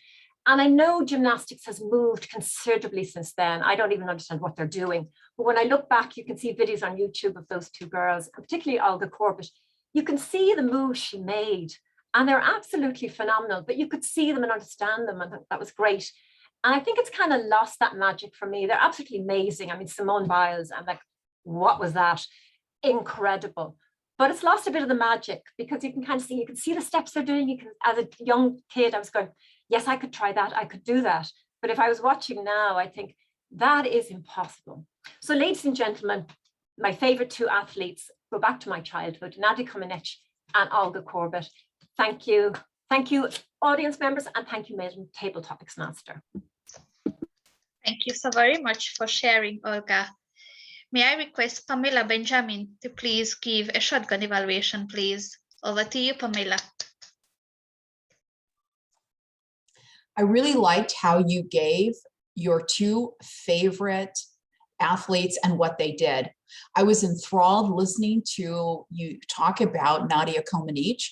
And I know gymnastics has moved considerably since then. I don't even understand what they're doing. But when I look back, you can see videos on YouTube of those two girls, and particularly Olga Korbut. You can see the moves she made, and they're absolutely phenomenal, but you could see them and understand them, and that was great. And I think it's kind of lost that magic for me. They're absolutely amazing. I mean, Simone Biles, I'm like, what was that? Incredible. But it's lost a bit of the magic, because you can kind of see, you can see the steps they're doing. You can, as a young kid, I was going, yes, I could try that. I could do that. But if I was watching now, I think that is impossible. So ladies and gentlemen, my favorite two athletes go back to my childhood, Nadia Comaneci and Olga Korbut. Thank you. Thank you, audience members, and thank you, Madam Table Topics Master. Thank you so very much for sharing, Olga. May I request Pamela Benjamin to please give a shotgun evaluation, please. Over to you, Pamela. I really liked how you gave your two favorite athletes and what they did. I was enthralled listening to you talk about Nadia Comaneci.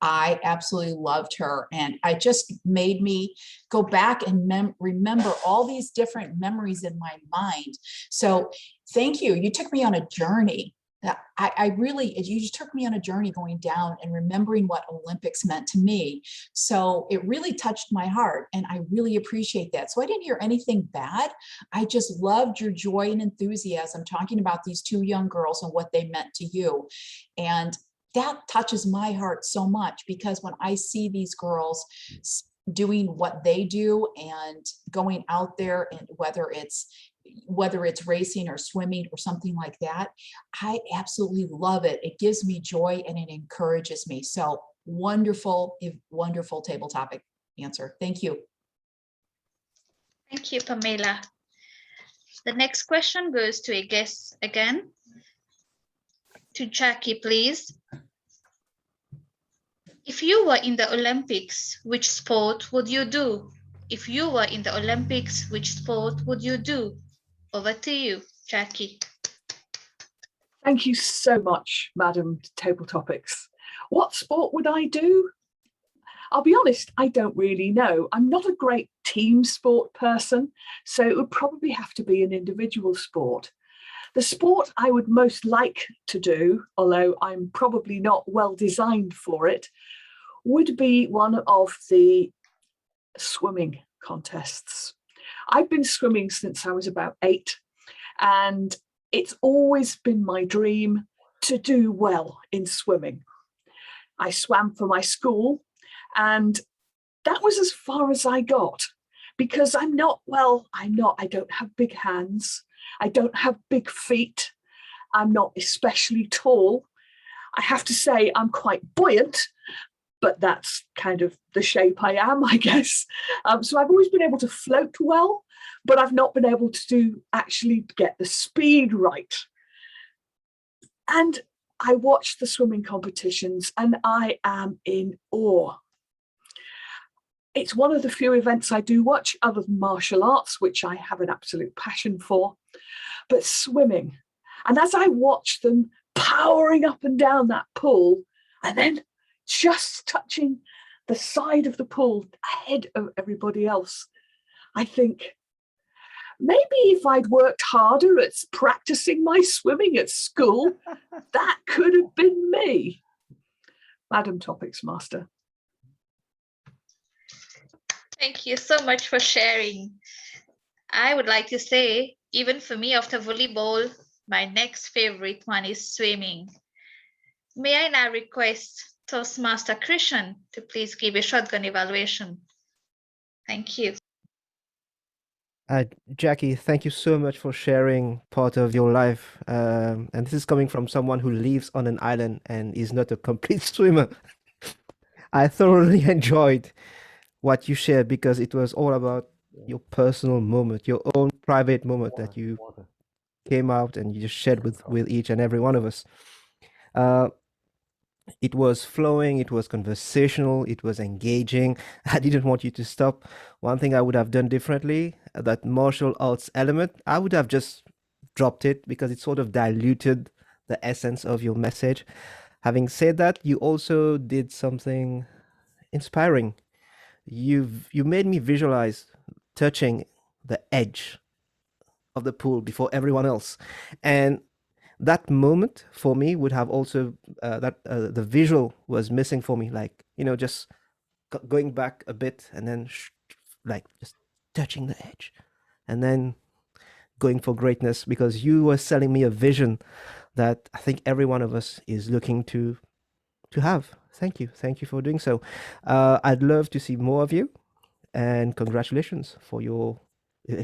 I absolutely loved her, and it just made me go back and remember all these different memories in my mind. So thank you. You took me on a journey. You just took me on a journey going down and remembering what Olympics meant to me. So it really touched my heart, and I really appreciate that. So I didn't hear anything bad. I just loved your joy and enthusiasm talking about these two young girls and what they meant to you. And that touches my heart so much, because when I see these girls doing what they do and going out there, and whether it's racing or swimming or something like that, I absolutely love it. It gives me joy and it encourages me. So Wonderful, wonderful table topic answer. Thank you. Thank you, Pamela. The next question goes to a guest again. To Jackie, please. If you were in the Olympics, which sport would you do? If you were in the Olympics, which sport would you do? Over to you, Jackie. Thank you so much, Madam Table Topics. What sport would I do? I'll be honest, I don't really know. I'm not a great team sport person, so it would probably have to be an individual sport. The sport I would most like to do, although I'm probably not well designed for it, would be one of the swimming contests. I've been swimming since I was about 8, and it's always been my dream to do well in swimming. I swam for my school, and that was as far as I got, because I don't have big hands. I don't have big feet. I'm not especially tall. I have to say I'm quite buoyant, but that's kind of the shape I am, I guess. So I've always been able to float well, but I've not been able to actually get the speed right. And I watch the swimming competitions and I am in awe. It's one of the few events I do watch other than martial arts, which I have an absolute passion for, but swimming. And as I watch them powering up and down that pool, and then just touching the side of the pool ahead of everybody else, I think, maybe if I'd worked harder at practicing my swimming at school, that could have been me. Madam Topics Master. Thank you so much for sharing. I would like to say, even for me after volleyball, my next favorite one is swimming. May I now request Toastmaster Krishan to please give a shotgun evaluation. Thank you. Jackie, thank you so much for sharing part of your life. And this is coming from someone who lives on an island and is not a complete swimmer. I thoroughly enjoyed what you shared because it was all about your personal moment, your own private moment that you came out and you just shared with each and every one of us. It was flowing, it was conversational, it was engaging. I didn't want you to stop. One thing I would have done differently, that martial arts element, I would have just dropped it because it sort of diluted the essence of your message. Having said that, you also did something inspiring. You made me visualize touching the edge of the pool before everyone else. And that moment for me would have also the visual was missing for me, like, just going back a bit and then like just touching the edge and then going for greatness, because you were selling me a vision that I think every one of us is looking to have. Thank you for doing so. I'd love to see more of you, and congratulations for your,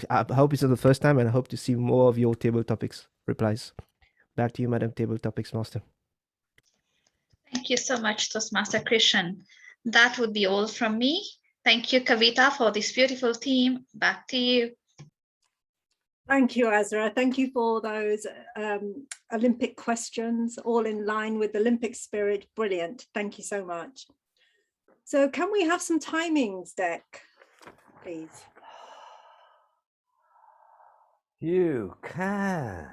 I hope it's not the first time, and I hope to see more of your table topics replies. Back to you, Madam Table Topics Master. Thank you so much, Toastmaster Krishan. That would be all from me. Thank you, Kavita, for this beautiful team. Back to you. Thank you, Azra. Thank you for those Olympic questions, all in line with Olympic spirit. Brilliant. Thank you so much. So can we have some timings, Dec, please? You can.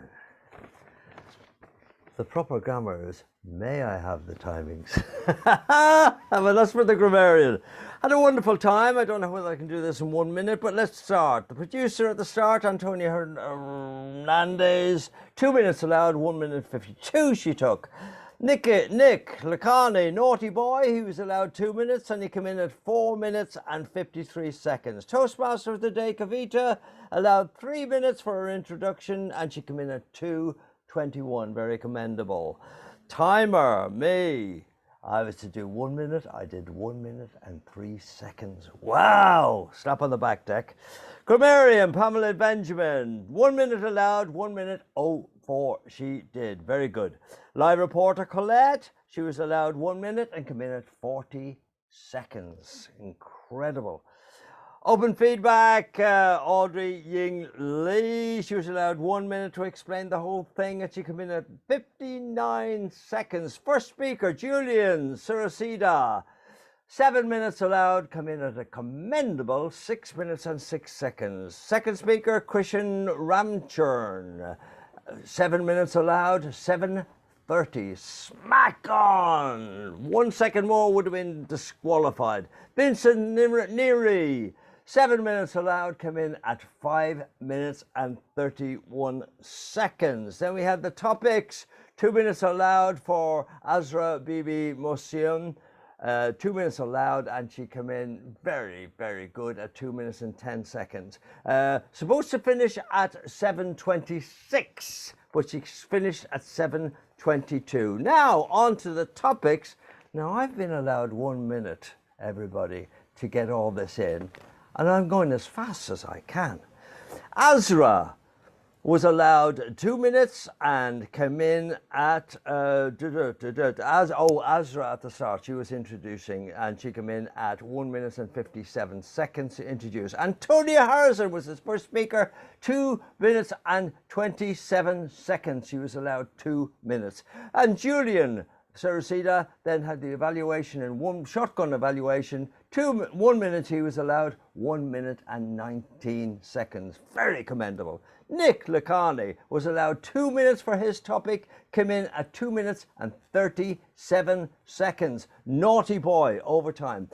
The proper grammar is, may I have the timings? But that's for the grammarian. Had a wonderful time. I don't know whether I can do this in 1 minute, but let's start. The producer at the start, Antonia Hernandez, 2 minutes allowed, 1 minute 52 she took. Nick Lacani, naughty boy, he was allowed 2 minutes and he came in at 4 minutes and 53 seconds. Toastmaster of the day, Kavita, allowed 3 minutes for her introduction and she came in at 2:21, very commendable. Timer, me. I was to do 1 minute. I did 1 minute and 3 seconds. Wow! Slap on the back, Dec. Grammarian, Pamela Benjamin. 1 minute allowed, 1 minute 4 she did. Very good. Live reporter Colette, she was allowed 1 minute and came in at 40 seconds. Incredible. Open feedback, Audrey Ying Lee, she was allowed 1 minute to explain the whole thing and she came in at 59 seconds. First speaker, Julian Surasida, 7 minutes allowed, come in at a commendable 6 minutes and 6 seconds. Second speaker, Christian Ramchurn, 7 minutes allowed, 7:30. Smack on! 1 second more would have been disqualified. Vincent Neary, 7 minutes allowed, come in at 5 minutes and 31 seconds. Then we had the topics, 2 minutes allowed for Azra Bibi Mosion, 2 minutes allowed, and she came in very, very good at 2 minutes and 10 seconds. Supposed to finish at 7:26, but she finished at 7:22. Now, on to the topics. Now, I've been allowed 1 minute, everybody, to get all this in, and I'm going as fast as I can. Azra was allowed 2 minutes and came in at Azra at the start. She was introducing and she came in at 1 minute and 57 seconds to introduce. Antonia Harrison was his first speaker, 2 minutes and 27 seconds. She was allowed 2 minutes. And Julian Sarasida then had the evaluation in one shotgun evaluation. 1 minute he was allowed, 1 minute and 19 seconds. Very commendable. Nick Lacani was allowed 2 minutes for his topic, came in at 2 minutes and 37 seconds. Naughty boy, overtime.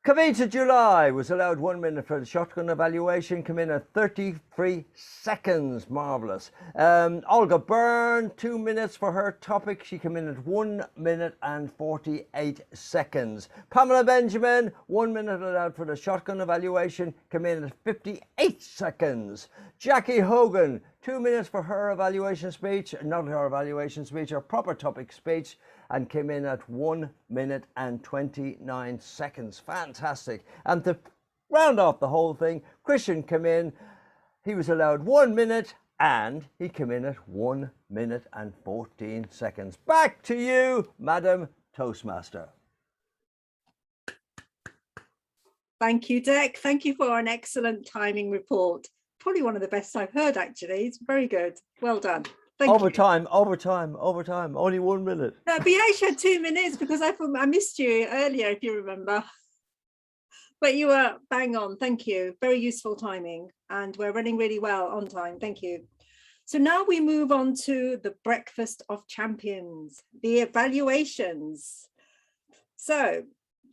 Kavita July was allowed 1 minute for the shotgun evaluation, came in at 33 seconds. Marvellous. Olga Byrne, 2 minutes for her topic. She came in at 1 minute and 48 seconds. Pamela Benjamin, 1 minute allowed for the shotgun evaluation, came in at 58 seconds. Jackie Hogan, 2 minutes for her evaluation speech, not her evaluation speech, her proper topic speech, and came in at 1 minute and 29 seconds. Fantastic. And to round off the whole thing, Christian came in. He was allowed 1 minute and he came in at 1 minute and 14 seconds. Back to you, Madam Toastmaster. Thank you, Dec. Thank you for an excellent timing report. Probably one of the best I've heard, actually. It's very good. Well done. Thank overtime. Only 1 minute. No, but you actually had 2 minutes because I thought I missed you earlier, if you remember. But you were bang on. Thank you. Very useful timing. And we're running really well on time. Thank you. So now we move on to the Breakfast of Champions, the evaluations. So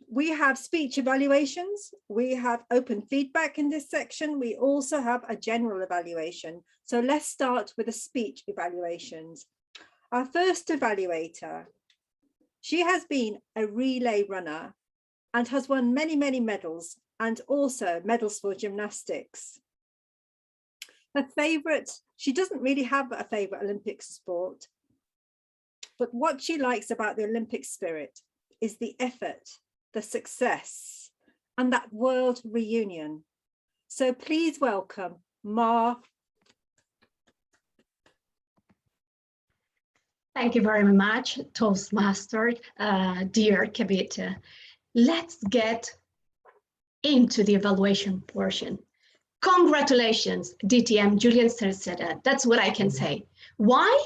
we have speech evaluations. We have open feedback in this section. We also have a general evaluation. So let's start with the speech evaluations. Our first evaluator, she has been a relay runner and has won many, many medals and also medals for gymnastics. Her favorite, she doesn't really have a favorite Olympic sport, but what she likes about the Olympic spirit is the effort, the success, and that world reunion. So please welcome Ma. Thank you very much, Toastmaster, dear Kavita. Let's get into the evaluation portion. Congratulations, DTM Julian Cerceda. That's what I can say. Why?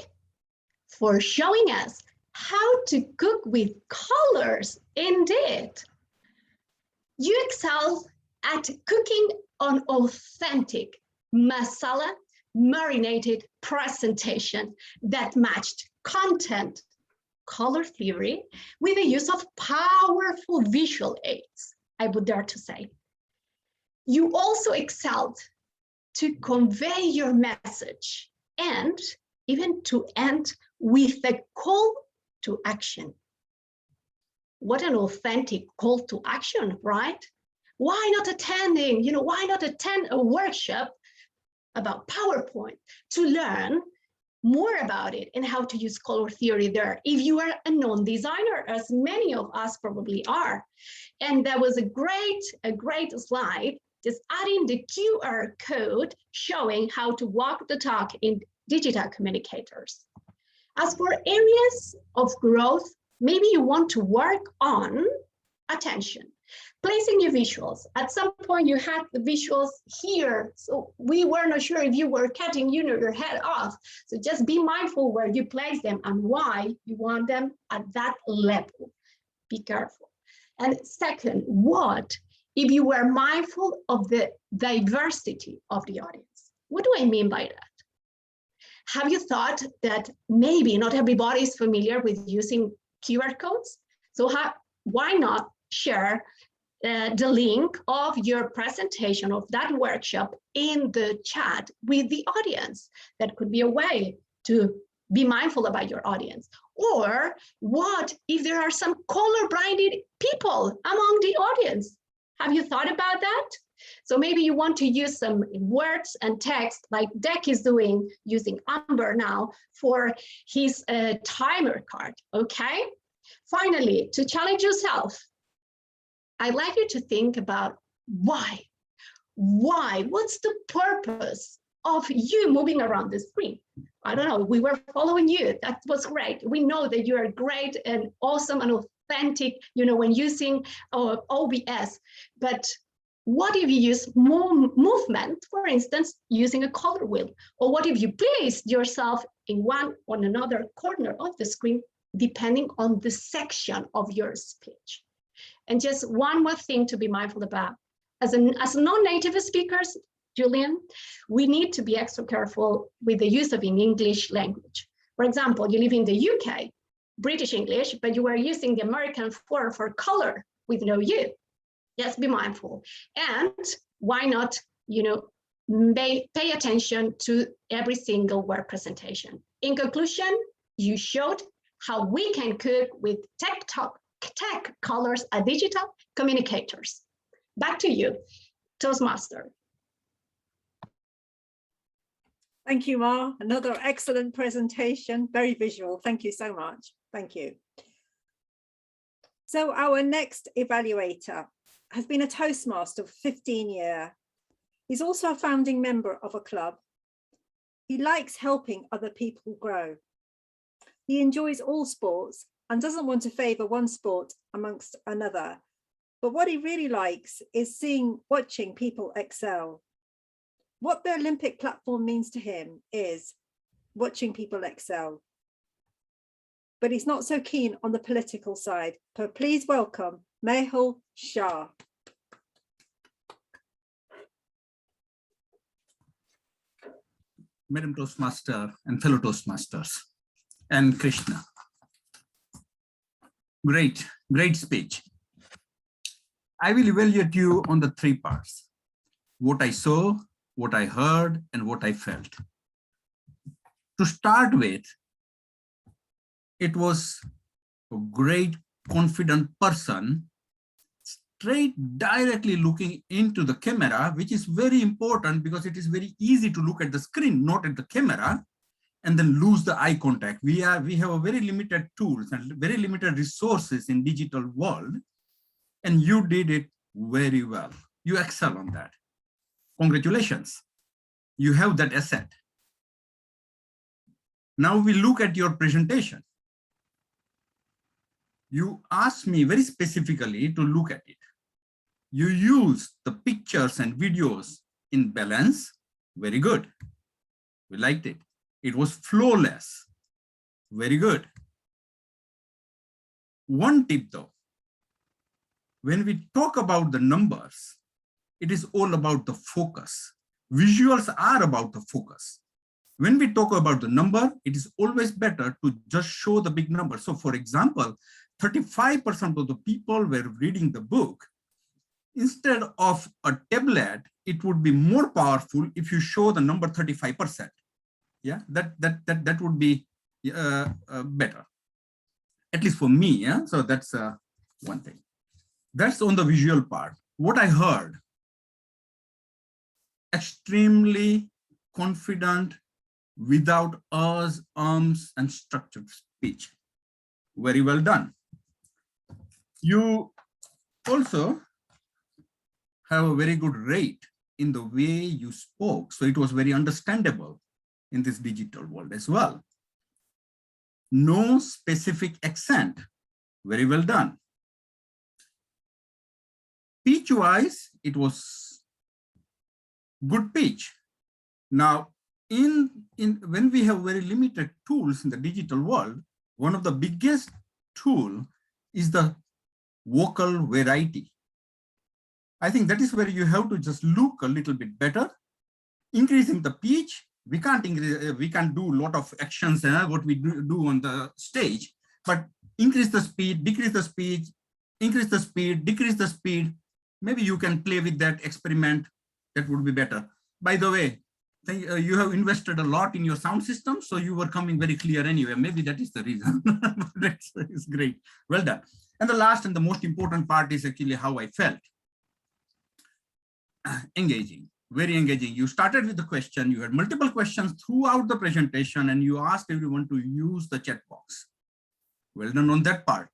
For showing us how to cook with colors. Indeed. You excel at cooking on authentic masala marinated presentation that matched content, color theory, with the use of powerful visual aids, I would dare to say. You also excelled to convey your message and even to end with a call to action. What an authentic call to action, right? Why not attending, why not attend a workshop about PowerPoint to learn more about it and how to use color theory there if you are a non-designer, as many of us probably are. And that was a great slide, just adding the QR code showing how to walk the talk in digital communicators. As for areas of growth, maybe you want to work on attention, placing your visuals. At some point you had the visuals here, so we were not sure if you were cutting your head off. So just be mindful where you place them and why you want them at that level. Be careful. And second, what if you were mindful of the diversity of the audience? What do I mean by that? Have you thought that maybe not everybody is familiar with using QR codes? So why not share the link of your presentation of that workshop in the chat with the audience? That could be a way to be mindful about your audience. Or what if there are some color-blinded people among the audience? Have you thought about that? So maybe you want to use some words and text like Dec is doing using Amber now for his timer card, okay? Finally, to challenge yourself, I'd like you to think about why? Why? What's the purpose of you moving around the screen? I don't know, we were following you. That was great. We know that you are great and awesome and authentic, you know, when using OBS. But what if you use more movement, for instance, using a color wheel? Or what if you place yourself in one or another corner of the screen, depending on the section of your speech? And just one more thing to be mindful about. As non-native speakers, Julian, we need to be extra careful with the use of an English language. For example, you live in the UK, British English, but you are using the American for color with no U. Just be mindful. And why not, you know, pay attention to every single word presentation. In conclusion, you showed how we can cook with tech colors as digital communicators. Back to you, Toastmaster. Thank you, Ma. Another excellent presentation, very visual. Thank you so much. Thank you. So our next evaluator has been a Toastmaster for 15 years. He's also a founding member of a club. He likes helping other people grow. He enjoys all sports and doesn't want to favor one sport amongst another. But what he really likes is watching people excel. What the Olympic platform means to him is watching people excel. But he's not so keen on the political side. So please welcome Mehul Shah. Madam Toastmaster and fellow Toastmasters, and Krishna. Great speech. I will evaluate you on the three parts: what I saw, what I heard, and what I felt. To start with, it was a great, confident person, straight, directly looking into the camera, which is very important because it is very easy to look at the screen, not at the camera, and then lose the eye contact. We have a very limited tools and very limited resources in digital world, and you did it very well. You excel on that. Congratulations. You have that asset. Now we look at your presentation. You asked me very specifically to look at it. You use the pictures and videos in balance. Very good. We liked it. It was flawless. Very good. One tip though, when we talk about the numbers, it is all about the focus. Visuals are about the focus. When we talk about the number, it is always better to just show the big number. So for example, 35% of the people were reading the book. Instead of a tablet, it would be more powerful if you show the number 35%. Yeah, that would be better, at least for me. Yeah, so that's one thing. That's on the visual part. What I heard, extremely confident, without us, ums, and structured speech. Very well done. You also have a very good rate in the way you spoke, so it was very understandable. in this digital world as well. No specific accent. Very well done. Pitch-wise, it was good pitch. Now, when we have very limited tools in the digital world, one of the biggest tool is the vocal variety. I think that is where you have to just look a little bit better. Increasing the pitch, we can't do a lot of actions what we do on the stage, but increase the speed, decrease the speed, increase the speed, decrease the speed. Maybe you can play with that experiment. That would be better. By the way, you have invested a lot in your sound system, so you were coming very clear anyway. Maybe that is the reason. That's great. Well done. And the last and the most important part is actually how I felt. Engaging, very engaging. You started with the question, you had multiple questions throughout the presentation, and you asked everyone to use the chat box. Well done on that part.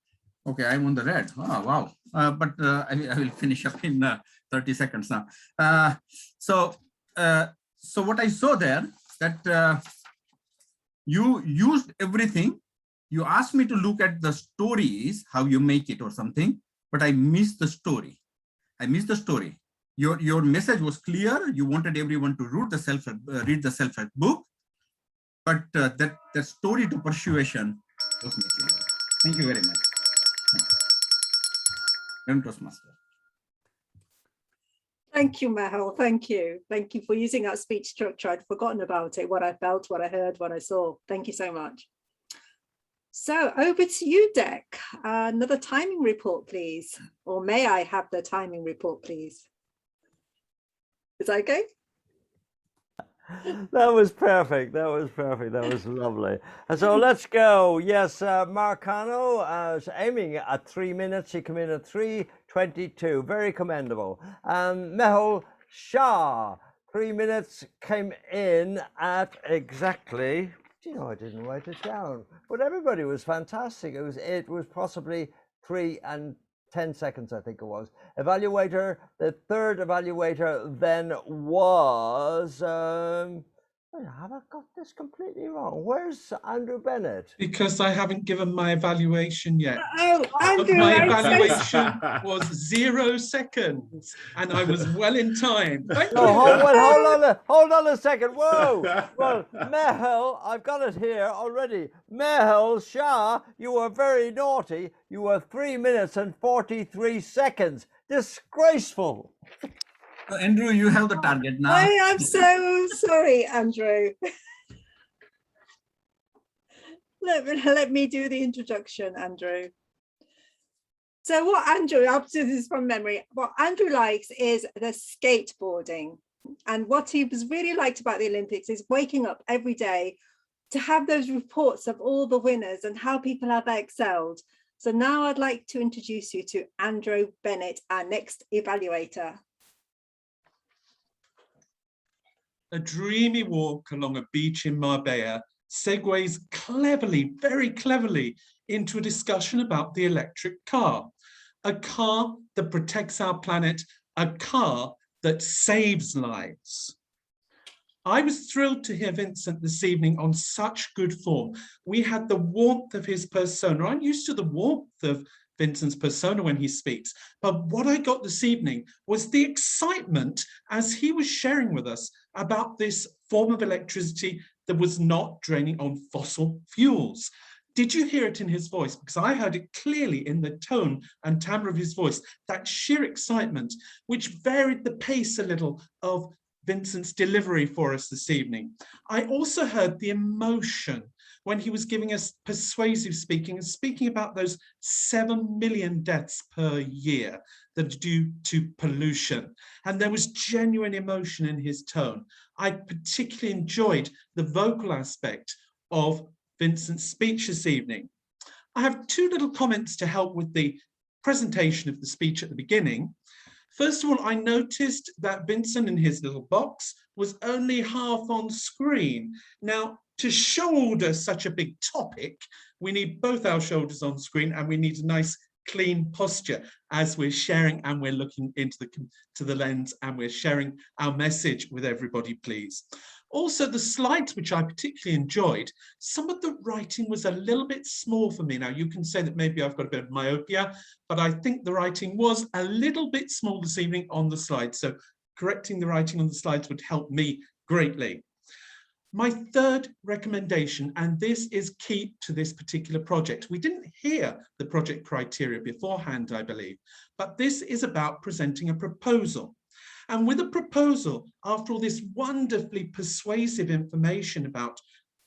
Okay, I'm on the red. Oh, wow. But I will finish up in 30 seconds now. So what I saw there, that you used everything. You asked me to look at the stories, how you make it or something, but I missed the story. I missed the story. Your message was clear. You wanted everyone to read the self-help book, but that story to persuasion was missing. Thank you very much. Toastmaster. Thank you, Mehul. Thank you. Thank you for using that speech structure. I'd forgotten about it, what I felt, what I heard, what I saw. Thank you so much. So over to you, Dec. Another timing report, please. Or may I have the timing report, please? Is that okay? That was perfect. That was perfect. That was lovely. And so let's go. Yes, Marcano is aiming at 3 minutes. He came in at 3:22. Very commendable. Mehul Shah, 3 minutes, came in at exactly. You know, I didn't write it down, but everybody was fantastic. It was possibly 3 and 10 seconds, I think it was. Evaluator, the third evaluator then was, have I got this completely wrong? Where's Andrew Bennett? Because I haven't given my evaluation yet. Oh, Andrew, my evaluation was 0 seconds, and I was well in time. Thank you. Hold on a second. Whoa. Well, Mehul, I've got it here already. Mehul Shah, you were very naughty. You were 3 minutes and 43 seconds. Disgraceful. So Andrew, you have the target now. I am so sorry, Andrew. Let me do the introduction, Andrew. So what Andrew, after this is from memory, what Andrew likes is the skateboarding. And what he was really liked about the Olympics is waking up every day to have those reports of all the winners and how people have excelled. So now I'd like to introduce you to Andrew Bennett, our next evaluator. A dreamy walk along a beach in Marbella segues cleverly, very cleverly, into a discussion about the electric car. A car that protects our planet, a car that saves lives. I was thrilled to hear Vincent this evening on such good form. We had the warmth of his persona. I'm used to the warmth of Vincent's persona when he speaks, but what I got this evening was the excitement as he was sharing with us about this form of electricity that was not draining on fossil fuels. Did you hear it in his voice? Because I heard it clearly in the tone and timbre of his voice, that sheer excitement, which varied the pace a little of Vincent's delivery for us this evening. I also heard the emotion when he was giving us persuasive speaking and speaking about those 7 million deaths per year that are due to pollution. And there was genuine emotion in his tone. I particularly enjoyed the vocal aspect of Vincent's speech this evening. I have 2 little comments to help with the presentation of the speech at the beginning. First of all, I noticed that Vincent in his little box was only half on screen. Now, to shoulder such a big topic, we need both our shoulders on screen and we need a nice clean posture as we're sharing and we're looking into the lens and we're sharing our message with everybody, please. Also, the slides, which I particularly enjoyed, some of the writing was a little bit small for me. Now, you can say that maybe I've got a bit of myopia, but I think the writing was a little bit small this evening on the slides. So correcting the writing on the slides would help me greatly. My third recommendation, and this is key to this particular project. We didn't hear the project criteria beforehand, I believe, but this is about presenting a proposal. And with a proposal, after all this wonderfully persuasive information about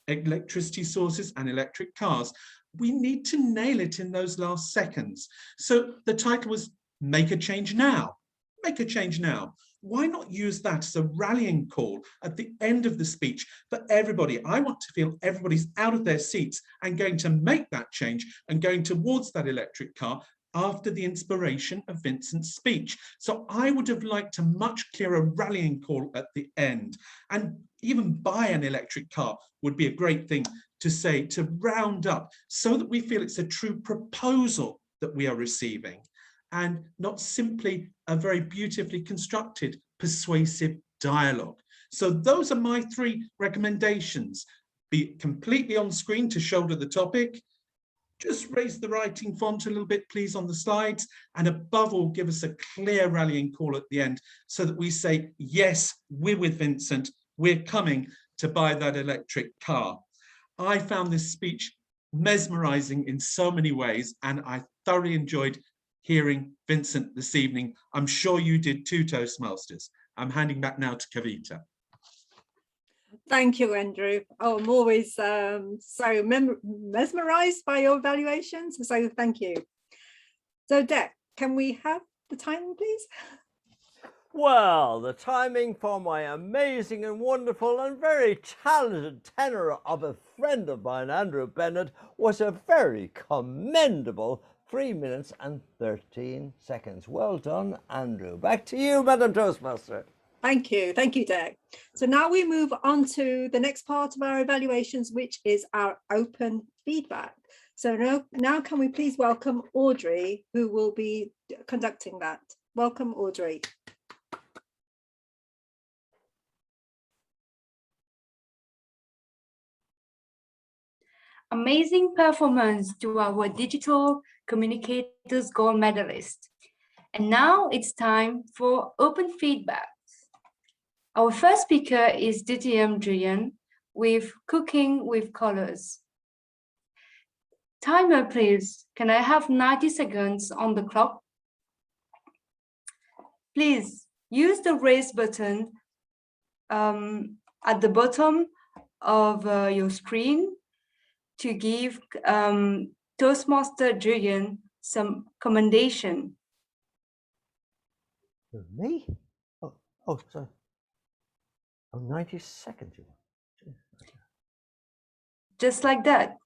electricity sources and electric cars, we need to nail it in those last seconds. So the title was Make a Change Now. Make a change now. Why not use that as a rallying call at the end of the speech for everybody? I want to feel everybody's out of their seats and going to make that change and going towards that electric car after the inspiration of Vincent's speech. So I would have liked a much clearer rallying call at the end. And even buy an electric car would be a great thing to say, to round up, so that we feel it's a true proposal that we are receiving, and not simply a very beautifully constructed, persuasive dialogue. So those are my three recommendations. Be completely on screen to shoulder the topic. Just raise the writing font a little bit, please, on the slides. And above all, give us a clear rallying call at the end so that we say, yes, we're with Vincent. We're coming to buy that electric car. I found this speech mesmerizing in so many ways, and I thoroughly enjoyed hearing Vincent this evening. I'm sure you did too, Toastmasters. I'm handing back now to Kavita. Thank you, Andrew. Oh, I'm always so mesmerized by your evaluations, so thank you. So Dec, can we have the timing, please? Well, the timing for my amazing and wonderful and very talented tenor of a friend of mine, Andrew Bennett, was a very commendable 3 minutes and 13 seconds. Well done, Andrew. Back to you, Madam Toastmaster. Thank you, Dec. So now we move on to the next part of our evaluations, which is our open feedback. So now can we please welcome Audrey, who will be conducting that. Welcome, Audrey. Amazing performance to our Digital Communicators Gold Medalist. And now it's time for open feedback. Our first speaker is DTM Julian with Cooking with Colors. Timer, please. Can I have 90 seconds on the clock? Please use the raise button at the bottom of your screen to give Toastmaster Julian some commendation. Me? Oh, sorry. Oh, 90 seconds. Just like that.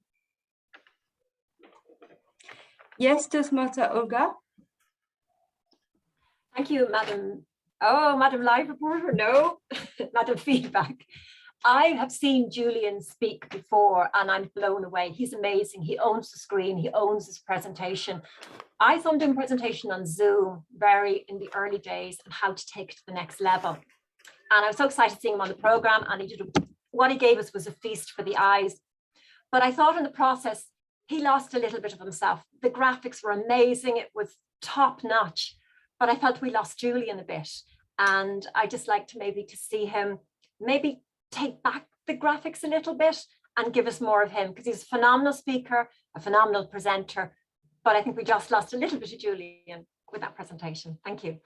Yes, Toastmaster Olga. Thank you, Madam. Oh, Madam Live Reporter, no, Madam Feedback. I have seen Julian speak before and I'm blown away. He's amazing. He owns the screen. He owns his presentation. I saw him doing a presentation on Zoom very in the early days and how to take it to the next level. And I was so excited seeing him on the program, and what he gave us was a feast for the eyes. But I thought in the process, he lost a little bit of himself. The graphics were amazing. It was top notch, but I felt we lost Julian a bit. And I just like to maybe to see him maybe take back the graphics a little bit and give us more of him, because he's a phenomenal speaker, a phenomenal presenter. But I think we just lost a little bit of Julian with that presentation. Thank you.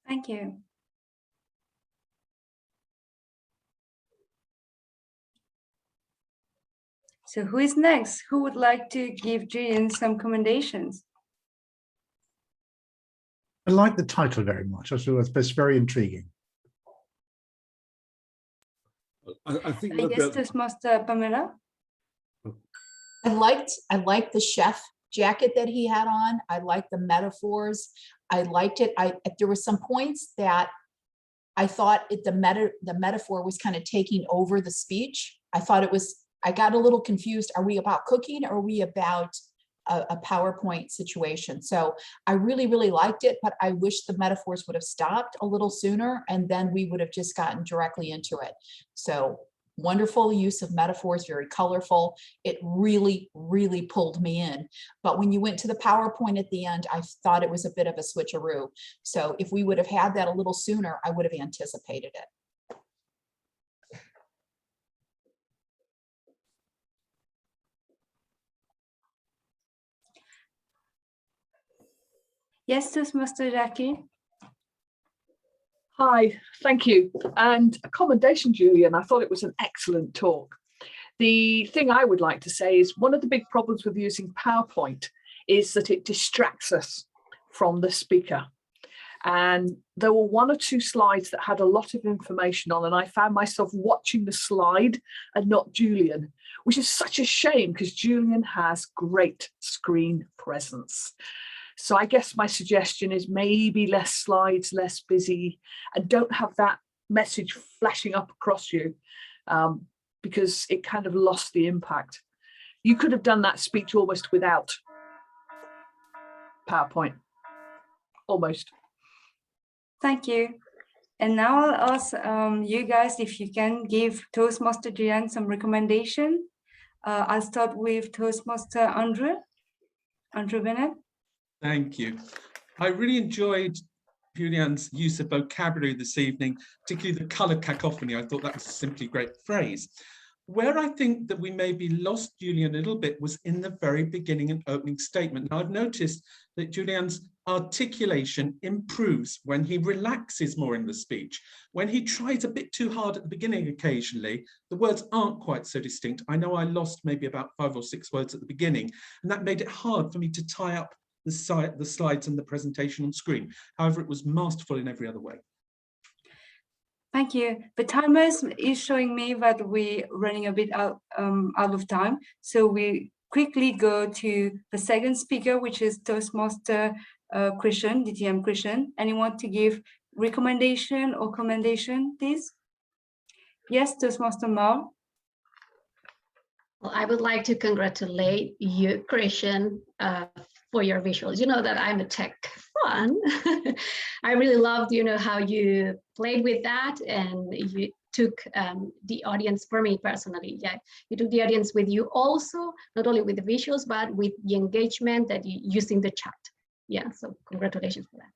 Thank you. So who is next? Who would like to give Julian some commendations? I like the title very much. I thought it's very intriguing. I think I guess Toastmaster Pamela. I liked the chef jacket that he had on. I liked the metaphors. I liked it. There were some points that I thought the metaphor was kind of taking over the speech. I got a little confused. Are we about cooking or are we about a PowerPoint situation. So I really, really liked it, but I wish the metaphors would have stopped a little sooner, and then we would have just gotten directly into it. So wonderful use of metaphors, very colorful. It really, really pulled me in. But when you went to the PowerPoint at the end, I thought it was a bit of a switcheroo. So if we would have had that a little sooner, I would have anticipated it. Yes, Toastmaster Jackie. Hi, thank you. And a commendation, Julian. I thought it was an excellent talk. The thing I would like to say is one of the big problems with using PowerPoint is that it distracts us from the speaker. And there were one or two slides that had a lot of information on, and I found myself watching the slide and not Julian, which is such a shame because Julian has great screen presence. So I guess my suggestion is maybe less slides, less busy, and don't have that message flashing up across you because it kind of lost the impact. You could have done that speech almost without PowerPoint, almost. Thank you. And now I'll ask you guys if you can give Toastmaster Julian some recommendation. I'll start with Toastmaster Andrew Bennett. Thank you. I really enjoyed Julian's use of vocabulary this evening, particularly the colour cacophony. I thought that was a simply great phrase. Where I think that we maybe lost Julian a little bit was in the very beginning and opening statement. Now, I've noticed that Julian's articulation improves when he relaxes more in the speech. When he tries a bit too hard at the beginning occasionally, the words aren't quite so distinct. I know I lost maybe about 5 or 6 words at the beginning, and that made it hard for me to tie up the slides and the presentation on screen. However, it was masterful in every other way. Thank you. The timer is showing me that we're running a bit out of time. So we quickly go to the second speaker, which is Toastmaster Christian, DTM Christian. Anyone to give recommendation or commendation, please? Yes, Toastmaster Mar. Well, I would like to congratulate you, Christian, for your visuals. You know that I'm a tech fan. I really loved, how you played with that, and you took the audience, for me personally, yeah, you took the audience with you also, not only with the visuals, but with the engagement that you used in the chat. Yeah, so congratulations for that.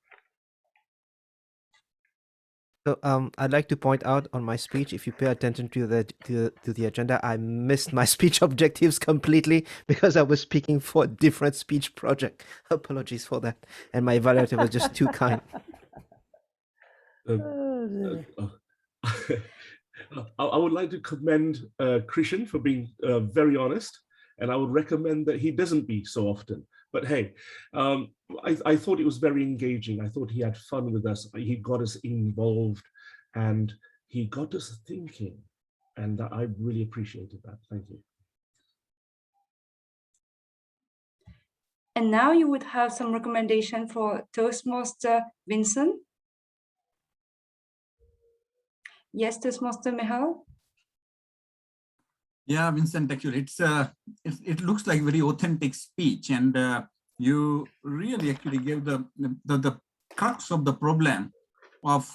So I'd like to point out on my speech, if you pay attention to the agenda, I missed my speech objectives completely because I was speaking for a different speech project. Apologies for that. And my evaluator was just too kind. I would like to commend Christian for being very honest, and I would recommend that he doesn't be so often. But hey, I thought it was very engaging. I thought he had fun with us. He got us involved and he got us thinking. And I really appreciated that. Thank you. And now you would have some recommendation for Toastmaster Vincent. Yes, Toastmaster Mihal. Yeah, Vincent, actually, it looks like very authentic speech, and you really actually gave the crux of the problem of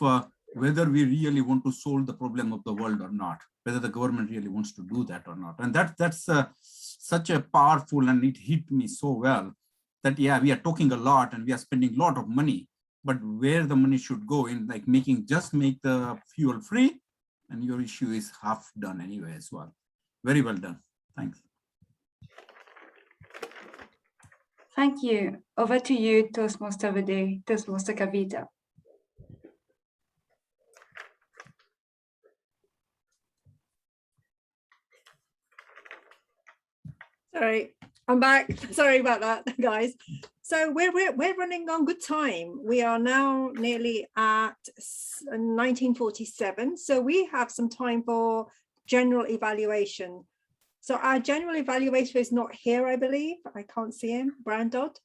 whether we really want to solve the problem of the world or not, whether the government really wants to do that or not. And that's such a powerful, and it hit me so well that, yeah, we are talking a lot and we are spending a lot of money, but where the money should go in, like just make the fuel free, and your issue is half done anyway as well. Very well done. Thanks. Thank you. Over to you, Toastmaster of the Day, Toastmaster Kavita. Sorry, I'm back. Sorry about that, guys. So we're running on good time. We are now nearly at 1947. So we have some time for general evaluation. So our general evaluator is not here, I believe. I can't see him, Brandod.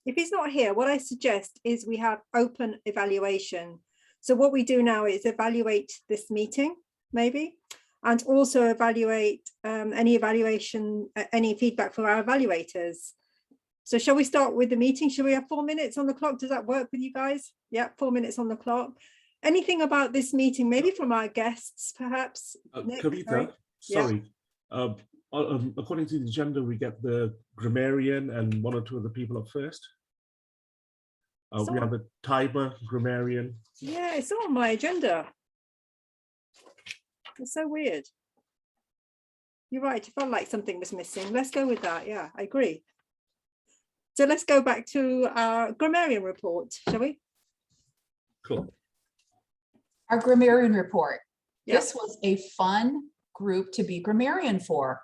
If he's not here, what I suggest is we have open evaluation. So what we do now is evaluate this meeting, maybe. and also evaluate any feedback for our evaluators. So shall we start with the meeting? Shall we have 4 minutes on the clock? Does that work with you guys? Yeah, 4 minutes on the clock. Anything about this meeting, maybe from our guests, perhaps? Nick, Kavita, sorry. Yeah. According to the agenda, we get the Grammarian and one or two other people up first. We have a Tiber, Grammarian. Yeah, it's not on my agenda. It's so weird. You're right, it felt like something was missing. Let's go with that. Yeah, I agree. So let's go back to our Grammarian report, shall we? Cool. Our Grammarian report. Yeah. This was a fun group to be Grammarian for.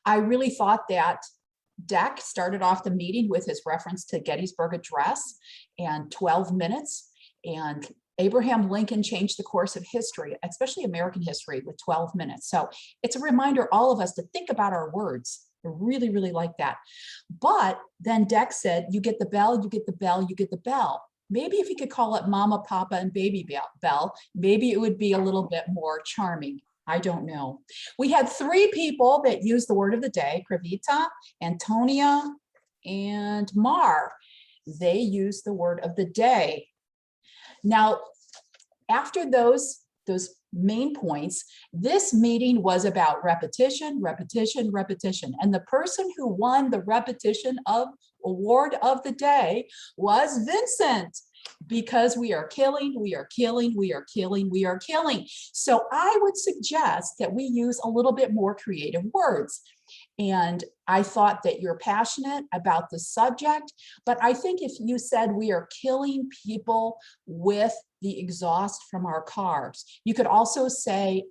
I really thought that Dec started off the meeting with his reference to Gettysburg Address and 12 minutes, and Abraham Lincoln changed the course of history, especially American history, with 12 minutes. So it's a reminder, all of us, to think about our words. I really, really like that. But then Dec said, you get the bell, you get the bell, you get the bell. Maybe if he could call it Mama, Papa, and Baby Bell, maybe it would be a little bit more charming. I don't know. We had 3 people that used the word of the day, Kavita, Antonia, and Mar. They used the word of the day. Now, after those main points, this meeting was about repetition, repetition, repetition. And the person who won the repetition of award of the day was Vincent, because we are killing, we are killing, we are killing, we are killing. So I would suggest that we use a little bit more creative words. And I thought that you're passionate about the subject, but I think if you said we are killing people with the exhaust from our cars, you could also say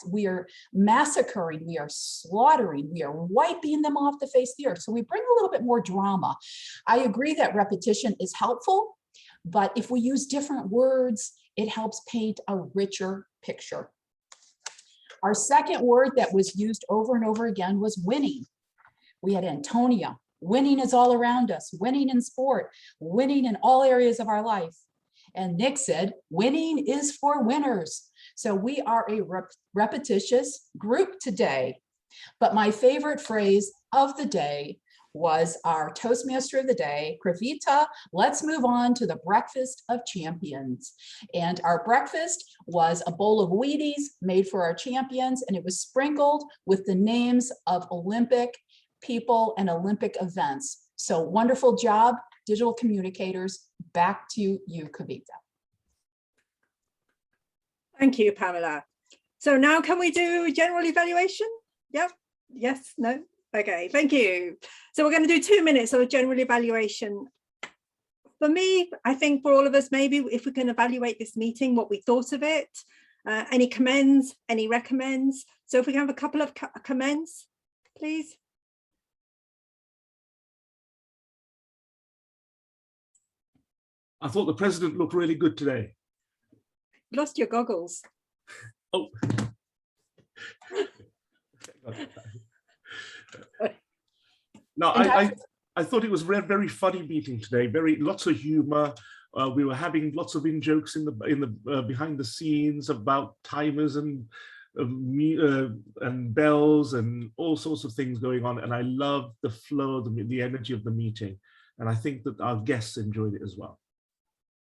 we are massacring, we are slaughtering, we are wiping them off the face of the earth. So we bring a little bit more drama. I agree that repetition is helpful, but if we use different words, it helps paint a richer picture. Our second word that was used over and over again was winning. We had Antonia. Winning is all around us. Winning in sport. Winning in all areas of our life. And Nick said, winning is for winners. So we are a repetitious group today. But my favorite phrase of the day was our Toastmaster of the day, Kravita. Let's move on to the breakfast of champions. And our breakfast was a bowl of Wheaties made for our champions, and it was sprinkled with the names of Olympic people and Olympic events. So wonderful job, digital communicators. Back to you, Kavita. Thank you, Pamela. So now can we do general evaluation? Yep. Yes, no? Okay, thank you. So we're going to do 2 minutes of a general evaluation. For me, I think for all of us, maybe if we can evaluate this meeting, what we thought of it, any commends, any recommends. So if we can have a couple of commends, please. I thought the president looked really good today. Lost your goggles. Oh. No, I thought it was a very funny meeting today. Lots of humor. We were having lots of in-jokes in the behind the scenes about timers and bells and all sorts of things going on. And I loved the flow, the energy of the meeting. And I think that our guests enjoyed it as well.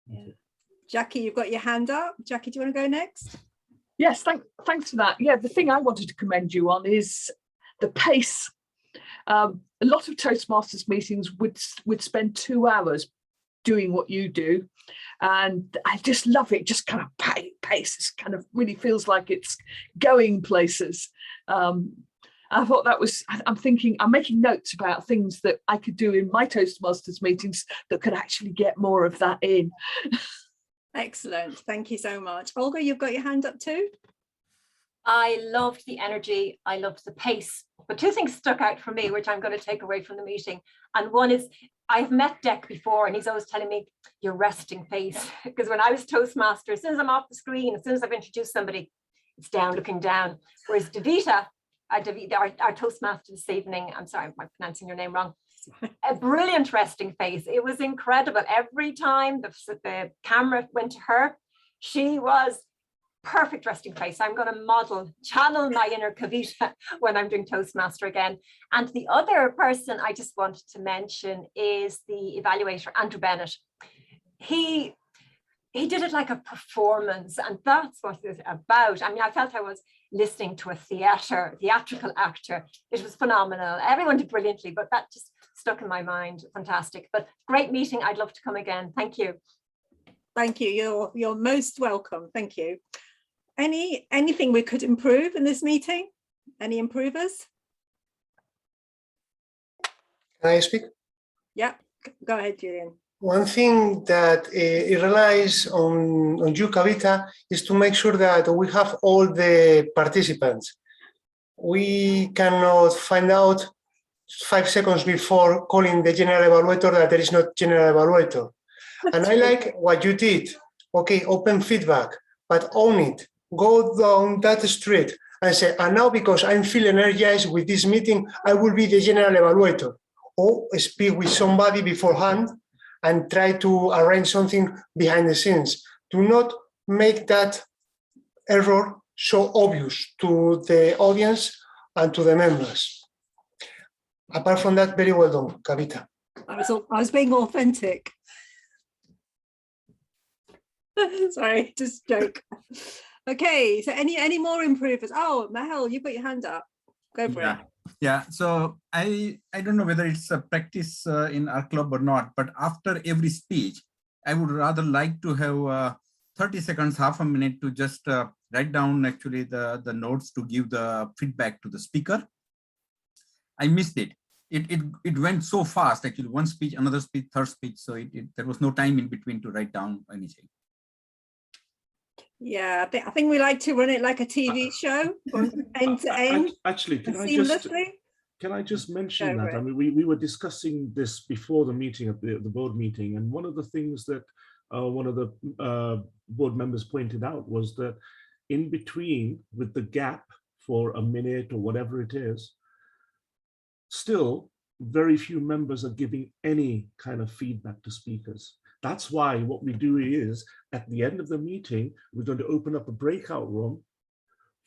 Yeah. Jackie, you've got your hand up. Jackie, do you want to go next? Yes, thanks for that. Yeah, the thing I wanted to commend you on is the pace. A lot of Toastmasters meetings would spend 2 hours doing what you do, and I just love it. Just kind of pace. It kind of really feels like it's going places. I thought that was. I'm making notes about things that I could do in my Toastmasters meetings that could actually get more of that in. Excellent. Thank you so much. Olga, you've got your hand up too. I loved the energy. I loved the pace. But 2 things stuck out for me, which I'm going to take away from the meeting. And one is, I've met Dec before, and he's always telling me, your resting face. Because when I was Toastmaster, as soon as I'm off the screen, as soon as I've introduced somebody, it's down, looking down. Whereas Davita, our Toastmaster this evening, I'm sorry, I'm pronouncing your name wrong, a brilliant resting face. It was incredible. Every time the camera went to her, she was perfect resting place. I'm going to channel my inner Kavita when I'm doing Toastmaster again. And the other person I just wanted to mention is the evaluator, Andrew Bennett. He did it like a performance, and that's what it's about. I mean, I felt I was listening to a theatrical actor. It was phenomenal. Everyone did brilliantly, but that just stuck in my mind. Fantastic. But great meeting. I'd love to come again. Thank you. Thank you. You're most welcome. Thank you. Anything we could improve in this meeting? Any improvers? Can I speak? Yeah, go ahead, Julian. One thing that it relies on you, Kavita, is to make sure that we have all the participants. We cannot find out 5 seconds before calling the general evaluator that there is not general evaluator. And I like what you did. Okay, open feedback, but own it. Go down that street and say, and now because I'm feeling energized with this meeting, I will be the general evaluator. Or speak with somebody beforehand and try to arrange something behind the scenes. Do not make that error so obvious to the audience and to the members. Apart from that, very well done, Kavita. I was being authentic. Sorry, just joke. Okay, so any more improvers? Oh, Mahel, you've got your hand up. Go for it. Yeah, so I don't know whether it's a practice in our club or not, but after every speech, I would rather like to have 30 seconds, half a minute to just write down actually the notes to give the feedback to the speaker. I missed it. It went so fast, actually, one speech, another speech, third speech, so there was no time in between to write down anything. Yeah, I think we like to run it like a TV show, end to end. Actually, can I just mention that? I mean, we were discussing this before the meeting, at the board meeting, and one of the things that one of the board members pointed out was that in between, with the gap for a minute or whatever it is, still very few members are giving any kind of feedback to speakers. That's why what we do is, at the end of the meeting, we're going to open up a breakout room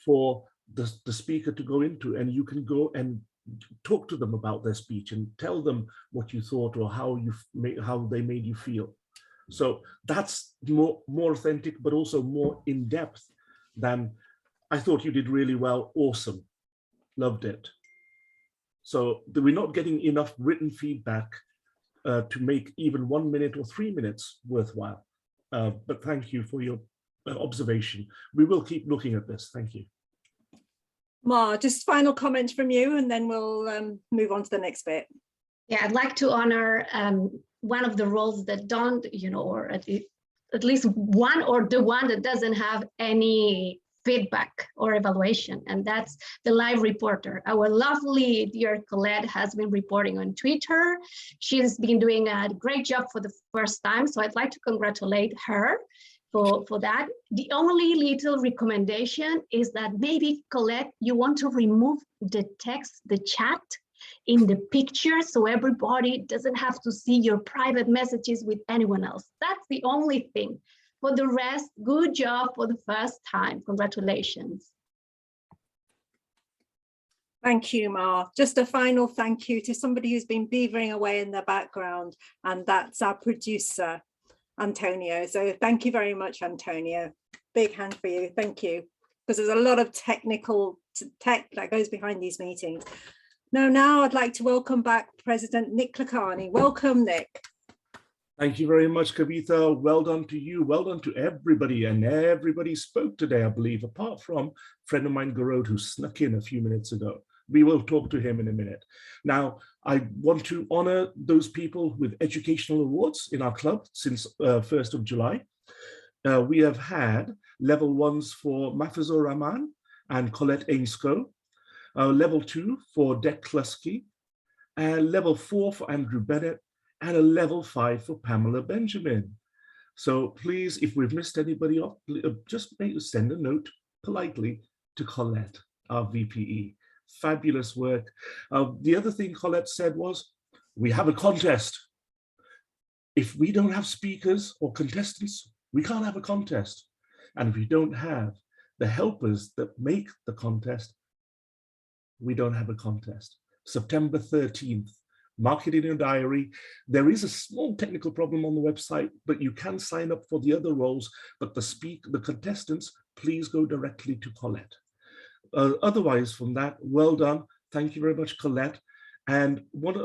for the speaker to go into, and you can go and talk to them about their speech and tell them what you thought or how they made you feel. So that's more authentic, but also more in depth than, I thought you did really well, awesome, loved it. So we're not getting enough written feedback to make even 1 minute or 3 minutes worthwhile. But thank you for your observation. We will keep looking at this. Thank you. Ma, just final comments from you, and then we'll move on to the next bit. Yeah, I'd like to honor one of the roles that don't, or at least one, or the one that doesn't have any feedback or evaluation, and that's the live reporter. Our lovely dear Colette has been reporting on Twitter. She's been doing a great job for the first time, so I'd like to congratulate her for that. The only little recommendation is that maybe, Colette, you want to remove the text, the chat in the picture, so everybody doesn't have to see your private messages with anyone else. That's the only thing. For the rest, good job for the first time. Congratulations. Thank you, Ma. Just a final thank you to somebody who's been beavering away in the background, and that's our producer, Antonio. So thank you very much, Antonio. Big hand for you. Thank you. Because there's a lot of technical tech that goes behind these meetings. Now I'd like to welcome back President Nick Klusky. Welcome, Nick. Thank you very much, Kavita. Well done to you. Well done to everybody. And everybody spoke today, I believe, apart from a friend of mine, Garode, who snuck in a few minutes ago. We will talk to him in a minute. Now, I want to honor those people with educational awards in our club since 1st of July. We have had level 1s for Mafizur Rahman and Colette Ainscoe, level 2 for Dec Klusky, and level 4 for Andrew Bennett, and a level 5 for Pamela Benjamin. So please, if we've missed anybody off, just send a note politely to Colette, our VPE. Fabulous work. The other thing Colette said was, we have a contest. If we don't have speakers or contestants, we can't have a contest. And if we don't have the helpers that make the contest, we don't have a contest. September 13th, mark it in your diary. There is a small technical problem on the website, but you can sign up for the other roles, but the contestants, please go directly to Colette. Otherwise, from that, well done. Thank you very much, Colette. And what,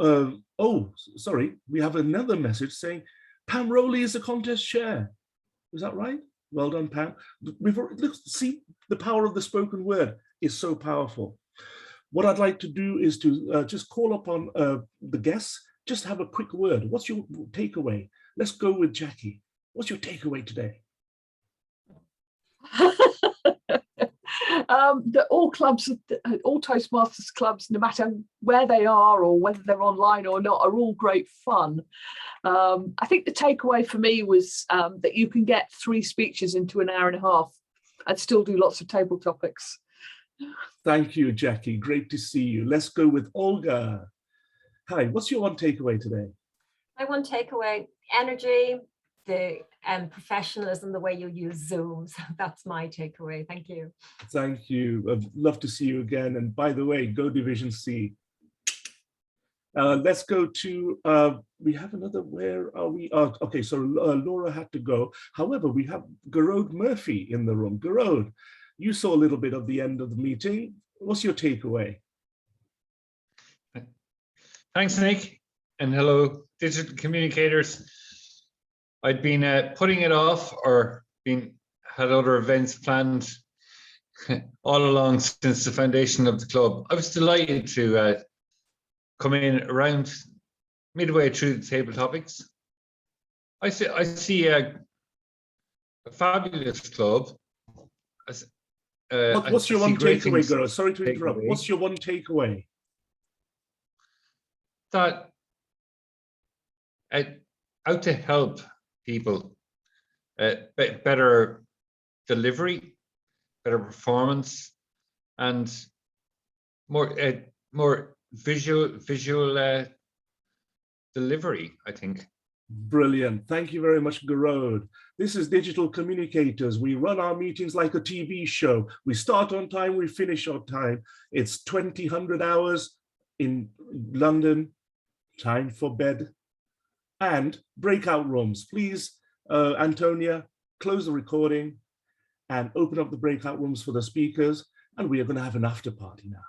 oh, sorry, we have another message saying, Pam Rowley is the contest chair. Is that right? Well done, Pam. See, the power of the spoken word is so powerful. What I'd like to do is to just call upon the guests, just have a quick word. What's your takeaway? Let's go with Jackie. What's your takeaway today? That all clubs, all Toastmasters clubs, no matter where they are or whether they're online or not, are all great fun. I think the takeaway for me was that you can get 3 speeches into an hour and a half and still do lots of table topics. Thank you, Jackie. Great to see you. Let's go with Olga. Hi, what's your one takeaway today? My one takeaway, energy, the professionalism, the way you use Zoom. So that's my takeaway. Thank you. Thank you. I'd love to see you again. And by the way, go Division C. Let's go to, we have another, where are we? Okay, so Laura had to go. However, we have Garode Murphy in the room. Garode, you saw a little bit of the end of the meeting. What's your takeaway? Thanks, Nick. And hello, digital communicators. I'd been putting it off or had other events planned all along since the foundation of the club. I was delighted to come in around midway through the table topics. I see a fabulous club. What's your one takeaway, girl? Sorry to interrupt. What's your one takeaway? That out to help people, better delivery, better performance, and more visual delivery, I think. Brilliant. Thank you very much, Garode. This is Digital Communicators. We run our meetings like a TV show. We start on time, we finish on time. It's 2000 hours in London, time for bed. And breakout rooms. Please, Antonia, close the recording and open up the breakout rooms for the speakers. And we are going to have an after party now.